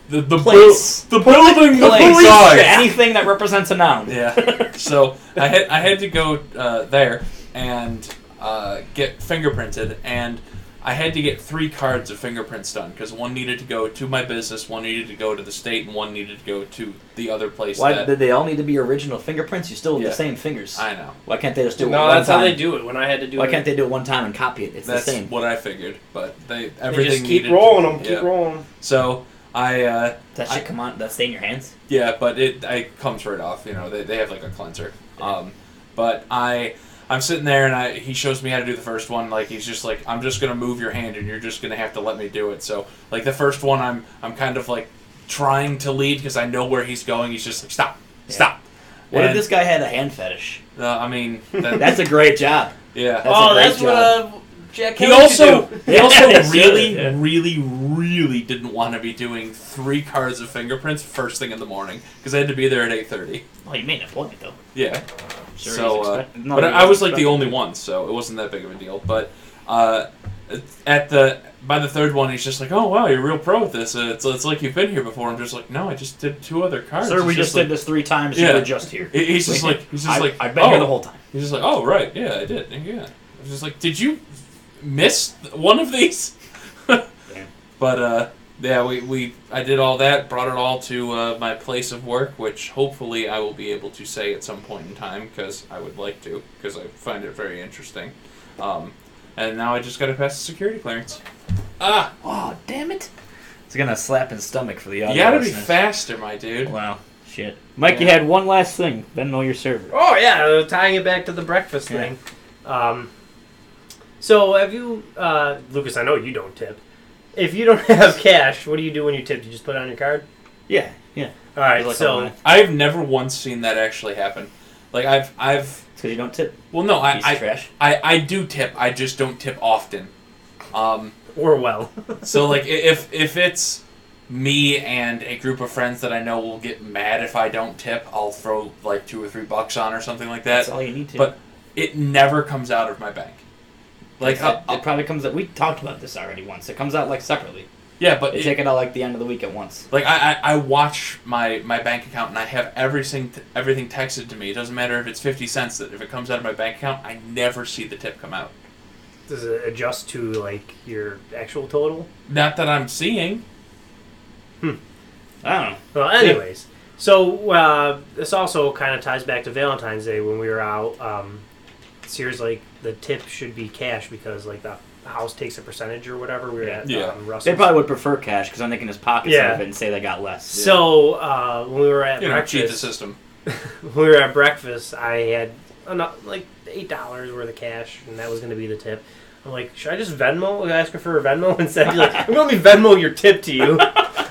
The place. The building. The police. Anything that represents a noun. Yeah. So I had to go there and get fingerprinted, and I had to get 3 cards of fingerprints done because one needed to go to my business, one needed to go to the state, and one needed to go to the other place. Why did they all need to be original fingerprints? You still have the same fingers. I know. Why can't they just do it? No, that's how they do it. When I had to do Why can't they do it one time and copy it? It's that's the same. what I figured, but everything they just keep needed rolling them. Keep rolling. So that shit come on? That stay in your hands? Yeah, but it comes right off. You know, they have like a cleanser. But I'm sitting there and he shows me how to do the first one. Like he's just like, I'm just gonna move your hand and you're just gonna have to let me do it. So like the first one, I'm kind of like trying to lead because I know where he's going. He's just like stop. What if this guy had a hand fetish? I mean, that's a great job. Yeah. That's what Jack he also really didn't want to be doing 3 cards of fingerprints first thing in the morning because I had to be there at 8:30. Oh, you made an appointment though. Yeah. Sure. So, but I was like the only one, so it wasn't that big of a deal. But by the 3rd one, he's just like, "Oh wow, you're a real pro at this. It's like you've been here before." I'm just like, "No, I just did 2 other cards." Sir, we just did this 3 times. Yeah. You were just here. He's just like, I've been here the whole time. He's just like, "Oh right, yeah, I did. Yeah." I was just like, "Did you miss one of these?" But yeah, I did all that, brought it all to my place of work, which hopefully I will be able to say at some point in time because I would like to, because I find it very interesting. And now I just got to pass the security clearance. Oh, damn it! It's gonna slap his stomach for the audio. You gotta be listeners. faster, my dude. Wow, shit. Mike, you had one last thing. Then know your server. Oh yeah, tying it back to the breakfast thing. So have you, Lucas? I know you don't tip. If you don't have cash, what do you do when you tip? Do you just put it on your card? Yeah. All right. So I've never once seen that actually happen. Like I've. It's because you don't tip. Well, no, trash. I do tip. I just don't tip often. Or well. So like if it's me and a group of friends that I know will get mad if I don't tip, I'll throw like $2 or $3 on or something like that. That's all you need to. But it never comes out of my bank. Like it probably comes out. We talked about this already once. It comes out like separately. Yeah, but they take it out like the end of the week at once. Like I watch my bank account and I have everything texted to me. It doesn't matter if it's 50 cents. That if it comes out of my bank account, I never see the tip come out. Does it adjust to like your actual total? Not that I'm seeing. I don't know. Well, anyways, so this also kind of ties back to Valentine's Day when we were out. Sears like the tip should be cash because like the house takes a percentage or whatever. We were at Russell's. They probably would prefer cash because then they can just pocket some of it and say they got less. So when we were at breakfast, cheat the system. when we were at breakfast, I had like $8 worth of cash, and that was going to be the tip. I'm like, should I just Venmo? Ask her for a Venmo instead. He's like, I'm going to Venmo your tip to you.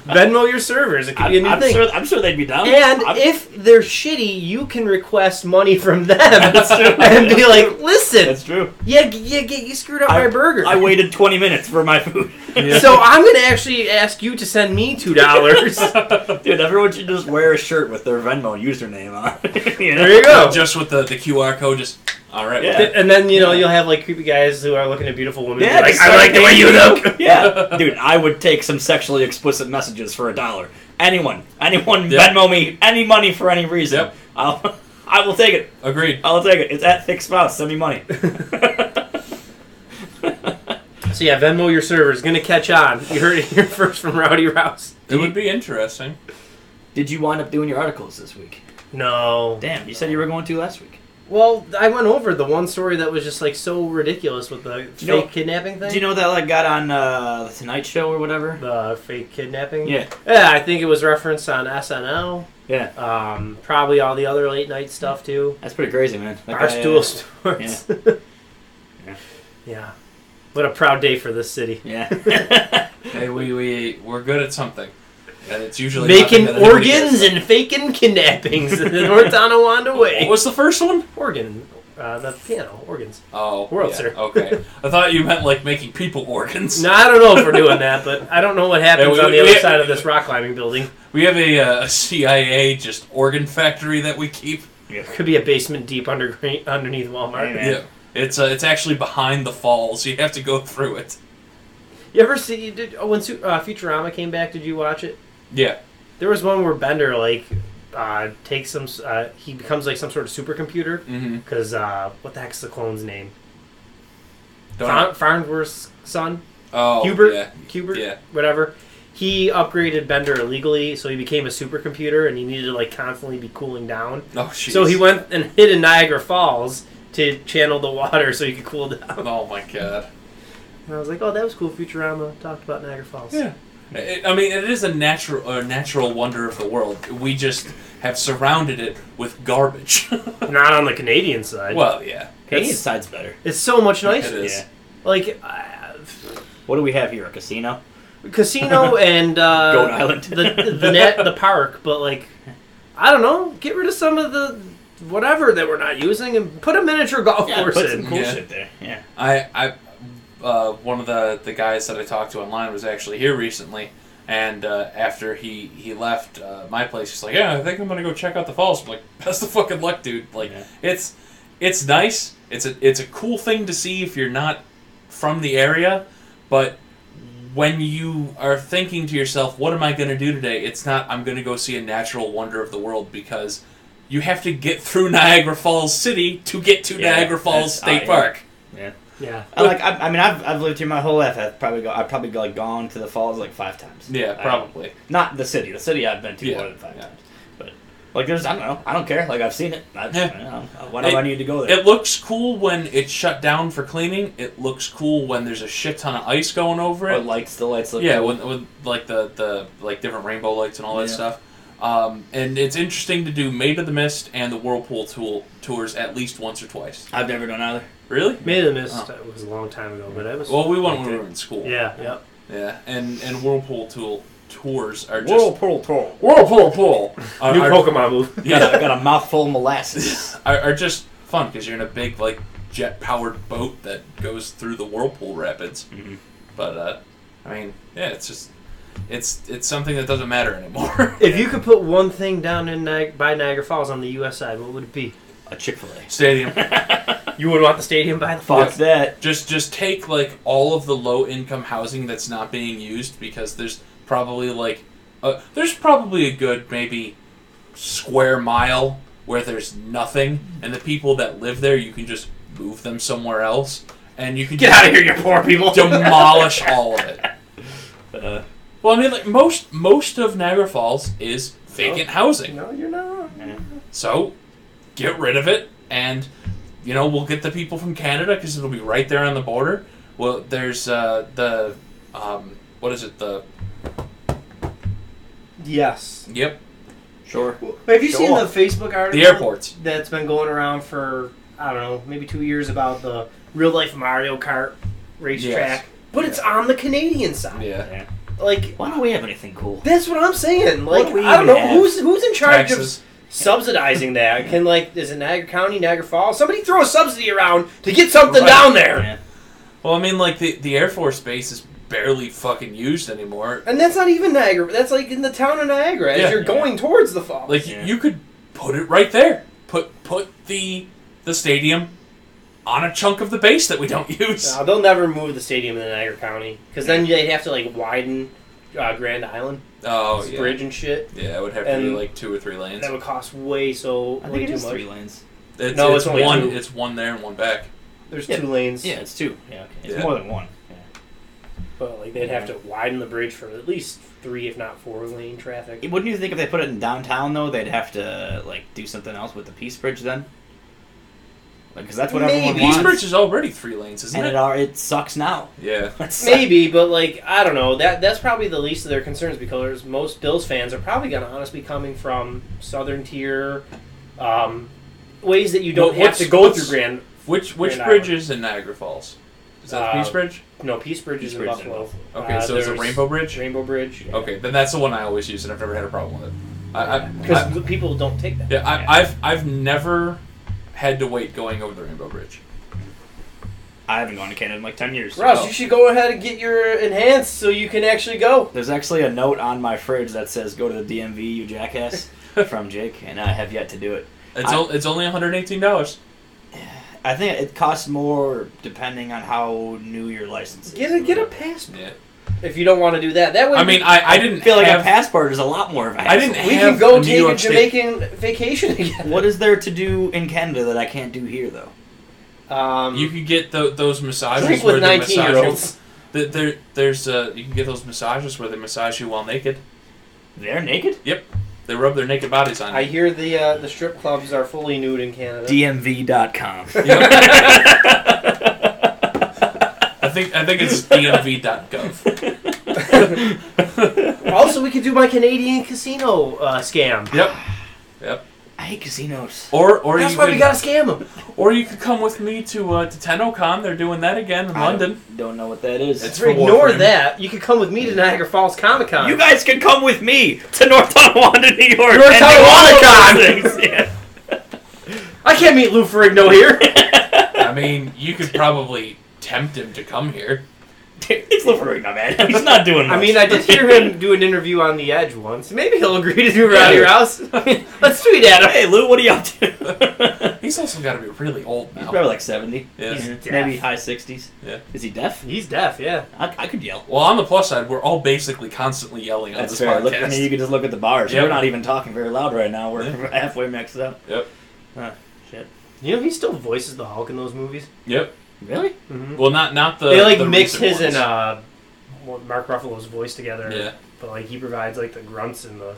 Venmo your servers. It could be a new thing. I'm sure they'd be down. And if they're shitty, you can request money from them. That's true. And be like, listen. That's true. You screwed up my burger. I waited 20 minutes for my food. Yeah. So I'm going to actually ask you to send me $2. Dude, everyone should just wear a shirt with their Venmo username on. You know? There you go. Just with the QR code, just all right. Yeah. And then, you'll have like creepy guys who are looking at beautiful women. Yeah, like, just I like the way you look. Yeah, dude, I would take some sexually explicit messages for $1. Anyone Venmo me any money for any reason. Yep. I will take it. Agreed. I will take it. It's at Thick Spouse. Send me money. So yeah, Venmo your servers. Gonna catch on. You heard it here first from Rowdy Rouse. It would be interesting. Did you wind up doing your articles this week? No. Damn, you said you were going to last week. Well, I went over the one story that was just like so ridiculous with the fake kidnapping thing. Do you know that like got on the Tonight Show or whatever? The fake kidnapping? Yeah. Yeah, I think it was referenced on SNL. Yeah. Probably all the other late night stuff too. That's pretty crazy, man. That Barstool Sports. Yeah. Yeah. What a proud day for this city. Yeah. Hey, we're good at something, and it's usually Making nothing that anybody organs does. and faking kidnappings in the North Tonawanda way. What was the first one? Organ. The piano. Organs. Oh, World, yeah, sir. Okay, I thought you meant like making people organs. No, I don't know if we're doing that, but I don't know what happens Yeah, on the other side of this rock climbing building. We have a CIA just organ factory that we keep. Could be a basement deep underneath Walmart. Hey, man. Yeah, it's actually behind the falls. You have to go through it. You ever see? When Futurama came back, did you watch it? Yeah. There was one where Bender takes some. He becomes like some sort of supercomputer Mm-hmm. because what the heck's the clone's name? Don't Farnsworth's son, Oh, Hubert. Yeah. Hubert. Yeah. Whatever. He upgraded Bender illegally, so he became a supercomputer, and he needed to like constantly be cooling down. Oh, jeez. So he went and hid in Niagara Falls to channel the water so he could cool down. Oh my god. And I was like, oh, that was cool. Futurama talked about Niagara Falls. Yeah. It is a natural wonder of the world. We just have surrounded it with garbage. Not on the Canadian side. Well, yeah. Canadian side's better. It's so much nicer. It is. Yeah. Like, What do we have here? A casino? casino and Goat Island. the park, but like, I don't know. Get rid of some of the whatever that we're not using and put a miniature golf course put some in. cool Yeah. shit there. Yeah. One of the guys that I talked to online was actually here recently, and after he left my place, he's like, "Yeah, I think I'm gonna go check out the falls." I'm like, "Best of fucking luck, dude!" Like, Yeah. it's nice. It's a cool thing to see if you're not from the area, but when you are thinking to yourself, "What am I gonna do today?" It's not, "I'm gonna go see a natural wonder of the world," because you have to get through Niagara Falls City to get to Yeah, Niagara Falls that's- State Park. Yeah. Yeah. I've lived here my whole life. I've probably like gone to the falls like 5 times. Yeah, probably. Not the city. The city I've been to Yeah. more than 5 Yeah. times. But like, I don't know. I don't care. Like, I've seen it. Why do I need to go there? It looks cool when it's shut down for cleaning. It looks cool when there's a shit ton of ice going over Or it. the lights look Yeah, cool. with like the like different rainbow lights and all that Yeah. stuff. And it's interesting to do Made of the Mist and the Whirlpool tours at least once or twice. I've never done either. Really? Made of the Mist Oh. was a long time ago, but it was. Well, we went when we were in school. Yeah. Yep. Yeah, and Whirlpool tours are just Whirlpool tour. Whirlpool New Pokemon move. Yeah, I got a mouthful of molasses. are just fun because you're in a big like jet powered boat that goes through the Whirlpool rapids. Mhm. But I mean, yeah, it's just it's something that doesn't matter anymore. If you could put one thing down in by Niagara Falls on the U.S. side, what would it be? A Chick-fil-A. Stadium. You would want the stadium by the Fuck that. Just take like all of the low income housing that's not being used, because there's probably a good maybe square mile where there's nothing, and the people that live there, you can just move them somewhere else, and you can Get out of here, you poor people! demolish all of it. Uh, Well, I mean, like most of Niagara Falls is vacant housing, No, you're not. yeah. so get rid of it, and we'll get the people from Canada because it'll be right there on the border. Well, there's what is it? Yes. Yep, Sure. Have you seen Sure. the Facebook article? the airports. That's been going around for I don't know, maybe 2 years about the real life Mario Kart racetrack, Yes. but it's on the Canadian side. Yeah. Like, Why don't we have anything cool? that's what I'm saying. Like, do we I don't even know have? who's in charge Taxes. of subsidizing that. Can is it Niagara County, Niagara Falls? Somebody throw a subsidy around to get something Right. down there. Yeah. Well, I mean, like, the Air Force Base is barely fucking used anymore. And that's not even Niagara. That's like in the town of Niagara as Yeah. you're going towards the falls. Like, Yeah. you could put it right there. Put the stadium on a chunk of the base that we don't use. No, they'll never move the stadium in Niagara County because then they'd have to widen Grand Island Oh, yeah. bridge and shit. Yeah, it would have to be And like 2 or 3 lanes. That would cost way I think way it too is much. 3 lanes. No, it's only one. 2. It's one there and one back. There's Yeah. 2 lanes. Yeah, it's 2. Yeah, okay. It's Yeah. more than 1. Yeah. But they'd have to widen the bridge for at least 3, if not 4 lane traffic. Wouldn't you think if they put it in downtown though, they'd have to do something else with the Peace Bridge then? Because that's what everyone Maybe. wants. Peace Bridge is already 3 lanes, isn't and it? it sucks now. Yeah. Maybe, but I don't know. That's probably the least of their concerns because most Bills fans are probably going to honestly coming from Southern Tier, ways that you don't have to go through Grand. Which Grand bridge Island. is in Niagara Falls? Is that the Peace Bridge? No, Peace Bridge Peace is in Bridge is in Buffalo. Okay, so is it there's Rainbow Bridge? Rainbow Bridge. Okay, then that's the one I always use, and I've never had a problem with it. Because people don't take that. Yeah, I've never had to wait going over the Rainbow Bridge. I haven't gone to Canada in like 10 years. Ross, so- you should go ahead and get your enhanced so you can actually go. There's actually a note on my fridge that says "Go to the DMV, you jackass," from Jake, and I have yet to do it. It's only $118. I think it costs more depending on how new your license is. Get a passport. Yeah. If you don't want to do that, that way. I mean, I didn't I feel like have, a passport is a lot more of a hassle. I didn't we have can go a New take a York State- Jamaican vacation again. What is there to do in Canada that I can't do here, though? You could get those massages drink where with they massage 19-year-olds. you. There's you can get those massages where they massage you while naked. They're naked? Yep, they rub their naked bodies on you. I hear the strip clubs are fully nude in Canada. DMV.com. I think it's dmv.gov. Also, we could do my Canadian casino scam. Yep. I hate casinos. Or That's you why could, we gotta scam them. or you could come with me to TennoCon. They're doing that again in London. Don't know what that is. It's for Ignore Warframe. that. You could come with me to Niagara Falls Comic Con. You guys can come with me to North Tonawanda, New York. North and do all of Tonawanda those things. Yeah. I can't meet Lou Ferrigno here. I mean, you could probably tempt him to come here. It's Lou Ferrigno, man. He's not doing much. I mean, I did hear him do an interview on The Edge once. Maybe he'll agree to do Rowdy Rouse. Let's tweet at him. Hey, Lou, what are you up to? He's also got to be really old He's now. probably like 70. Yeah. He's deaf. maybe high 60s. Yeah. Is he deaf? He's deaf, yeah. I could yell. Well, on the plus side, we're all basically constantly yelling on That's this fair. podcast. Look, I mean, you can just look at the bars. Yep. We're not even talking very loud right now. We're Yeah. halfway maxed out. Yep. Shit. You know, he still voices the Hulk in those movies. Yep. Really? Mm-hmm. Well, not the. They the mix recent his ones. and Mark Ruffalo's voice together. Yeah. But he provides the grunts and the.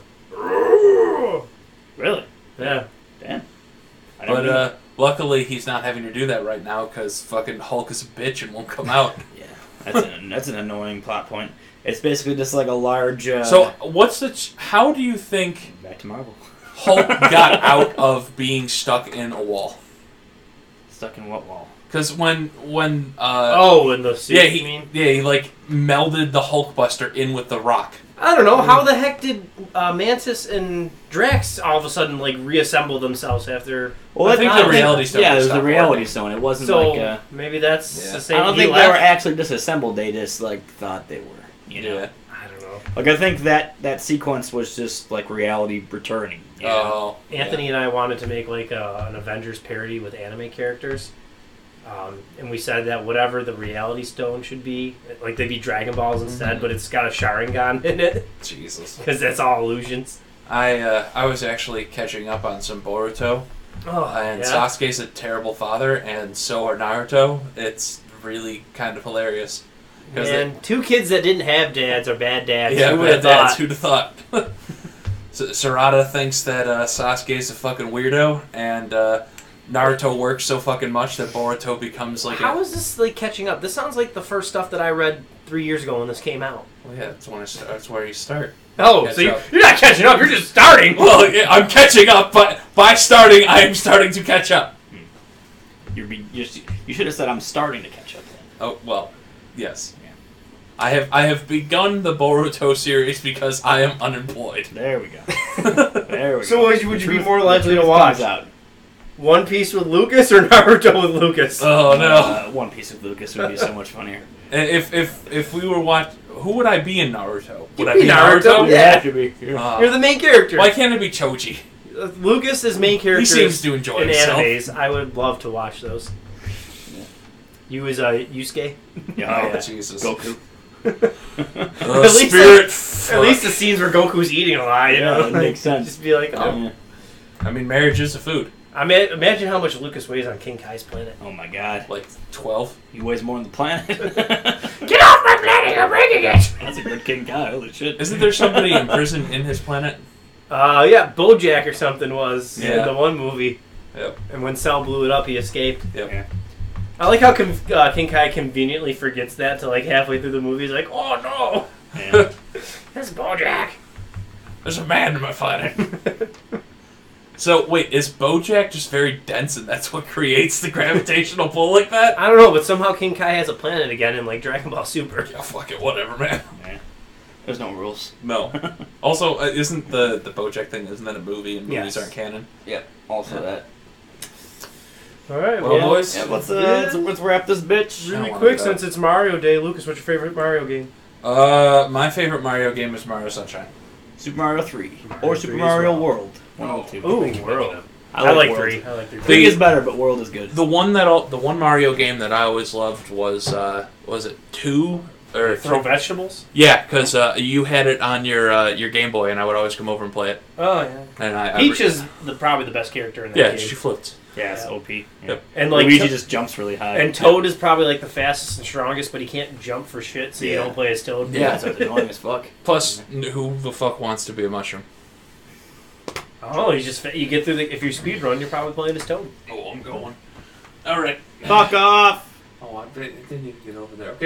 Really? Yeah. Damn. I don't But know. luckily, he's not having to do that right now because fucking Hulk is a bitch and won't come out. Yeah, that's an annoying plot point. It's basically just like a large. So, what's the? How do you think Back to Marvel. Hulk got out of being stuck in a wall? Stuck in what wall? Because when in the suit, yeah you mean? he melded the Hulkbuster in with the Rock. I don't know. How the heck did Mantis and Drax all of a sudden reassemble themselves after? Well, I think the reality stone. Yeah, was there's a stopped reality working. stone. It wasn't So like. maybe that's Yeah. the same. I don't he think they left. were actually disassembled. They just thought they were. You know. Yeah. I don't know. Like I think that sequence was just reality returning. You know? Oh. Anthony and I wanted to make an Avengers parody with anime characters. And we said that whatever the reality stone should be, they'd be Dragon Balls instead, but it's got a Sharingan in it Jesus. because that's all illusions. I was actually catching up on some Boruto, Oh, and yeah. Sasuke's a terrible father, and so are Naruto. It's really kind of hilarious. 'Cause Man, 2 kids that didn't have dads are bad dads. yeah, Who would bad have dads. thought? Who'd have thought? Sarada thinks that Sasuke's a fucking weirdo, and Naruto works so fucking much that Boruto becomes How is this catching up? This sounds like the first stuff that I read 3 years ago when this came out. Well, yeah, that's where you start. Oh, Catch so up. you're not catching up. You're just starting. Well, yeah, I'm catching up, but by starting, I am starting to catch up. You should have said I'm starting to catch up. Then. Oh well, yes. Yeah. I have begun the Boruto series because I am unemployed. There we go. There we So go. would you be more likely to Truth watch? comes out. One Piece with Lucas or Naruto with Lucas? Oh no! One Piece with Lucas would be so much funnier. If we were who would I be in Naruto? Would You'd I be be Naruto. Naruto? Yeah. should be. You're the main character. Why can't it be Choji? Lucas is main character. He seems to enjoy in himself. animes. I would love to watch those. You as Yusuke? Yeah, Oh, Jesus. Goku. At least, Spirit. At least the scenes where Goku's eating a lot, you know? That makes sense. Just be like, oh. Yeah. I mean, marriage is a food. I mean, imagine how much Lucas weighs on King Kai's planet. Oh my god. Like 12. He weighs more than the planet. Get off my planet! You're breaking it! That's a good King Kai. Holy shit. Isn't there somebody in prison in his planet? Yeah, BoJack or something was in Yeah. the one movie. Yep. And when Cell blew it up, he escaped. Yep. Yeah. I like how King Kai conveniently forgets that to like halfway through the movie. He's like, oh no! Yeah. That's BoJack! There's a man in my planet. So, wait, is BoJack just very dense and that's what creates the gravitational pull like that? I don't know, but somehow King Kai has a planet again in like Dragon Ball Super. Yeah, fuck it, whatever, man. Yeah. There's no rules. No. Also, isn't the BoJack thing, isn't that a movie and movies Yes. aren't canon? Yep. Also that. Alright, Well, boys. Yeah, let's wrap this bitch. Really wanna quick, do that. since it's Mario Day, Lucas, what's your favorite Mario game? My favorite Mario game is Mario Sunshine. Super Mario 3. Mario Or 3 Super as Mario well. World. One of the two. Ooh, World. I like World. World. I like 3. 3 is better, but World is good. The one Mario game that I always loved was it 2 or Throw 3? vegetables? Yeah, because you had it on your Game Boy, and I would always come over and play it. Oh, yeah. And Peach is probably the best character in that yeah, game. she floats. Yeah, it's Yeah. OP. Yeah. Yep. And like Luigi just jumps really high. and Toad is probably like the fastest and strongest, but he can't jump for shit, so you Yeah. don't play as Toad. Yeah. That's annoying as fuck. Plus, who the fuck wants to be a mushroom? Oh, you get through if you speed run, you're probably playing as Toad. Oh, I'm going. All right. Fuck off! Oh, I didn't even get over there. Okay.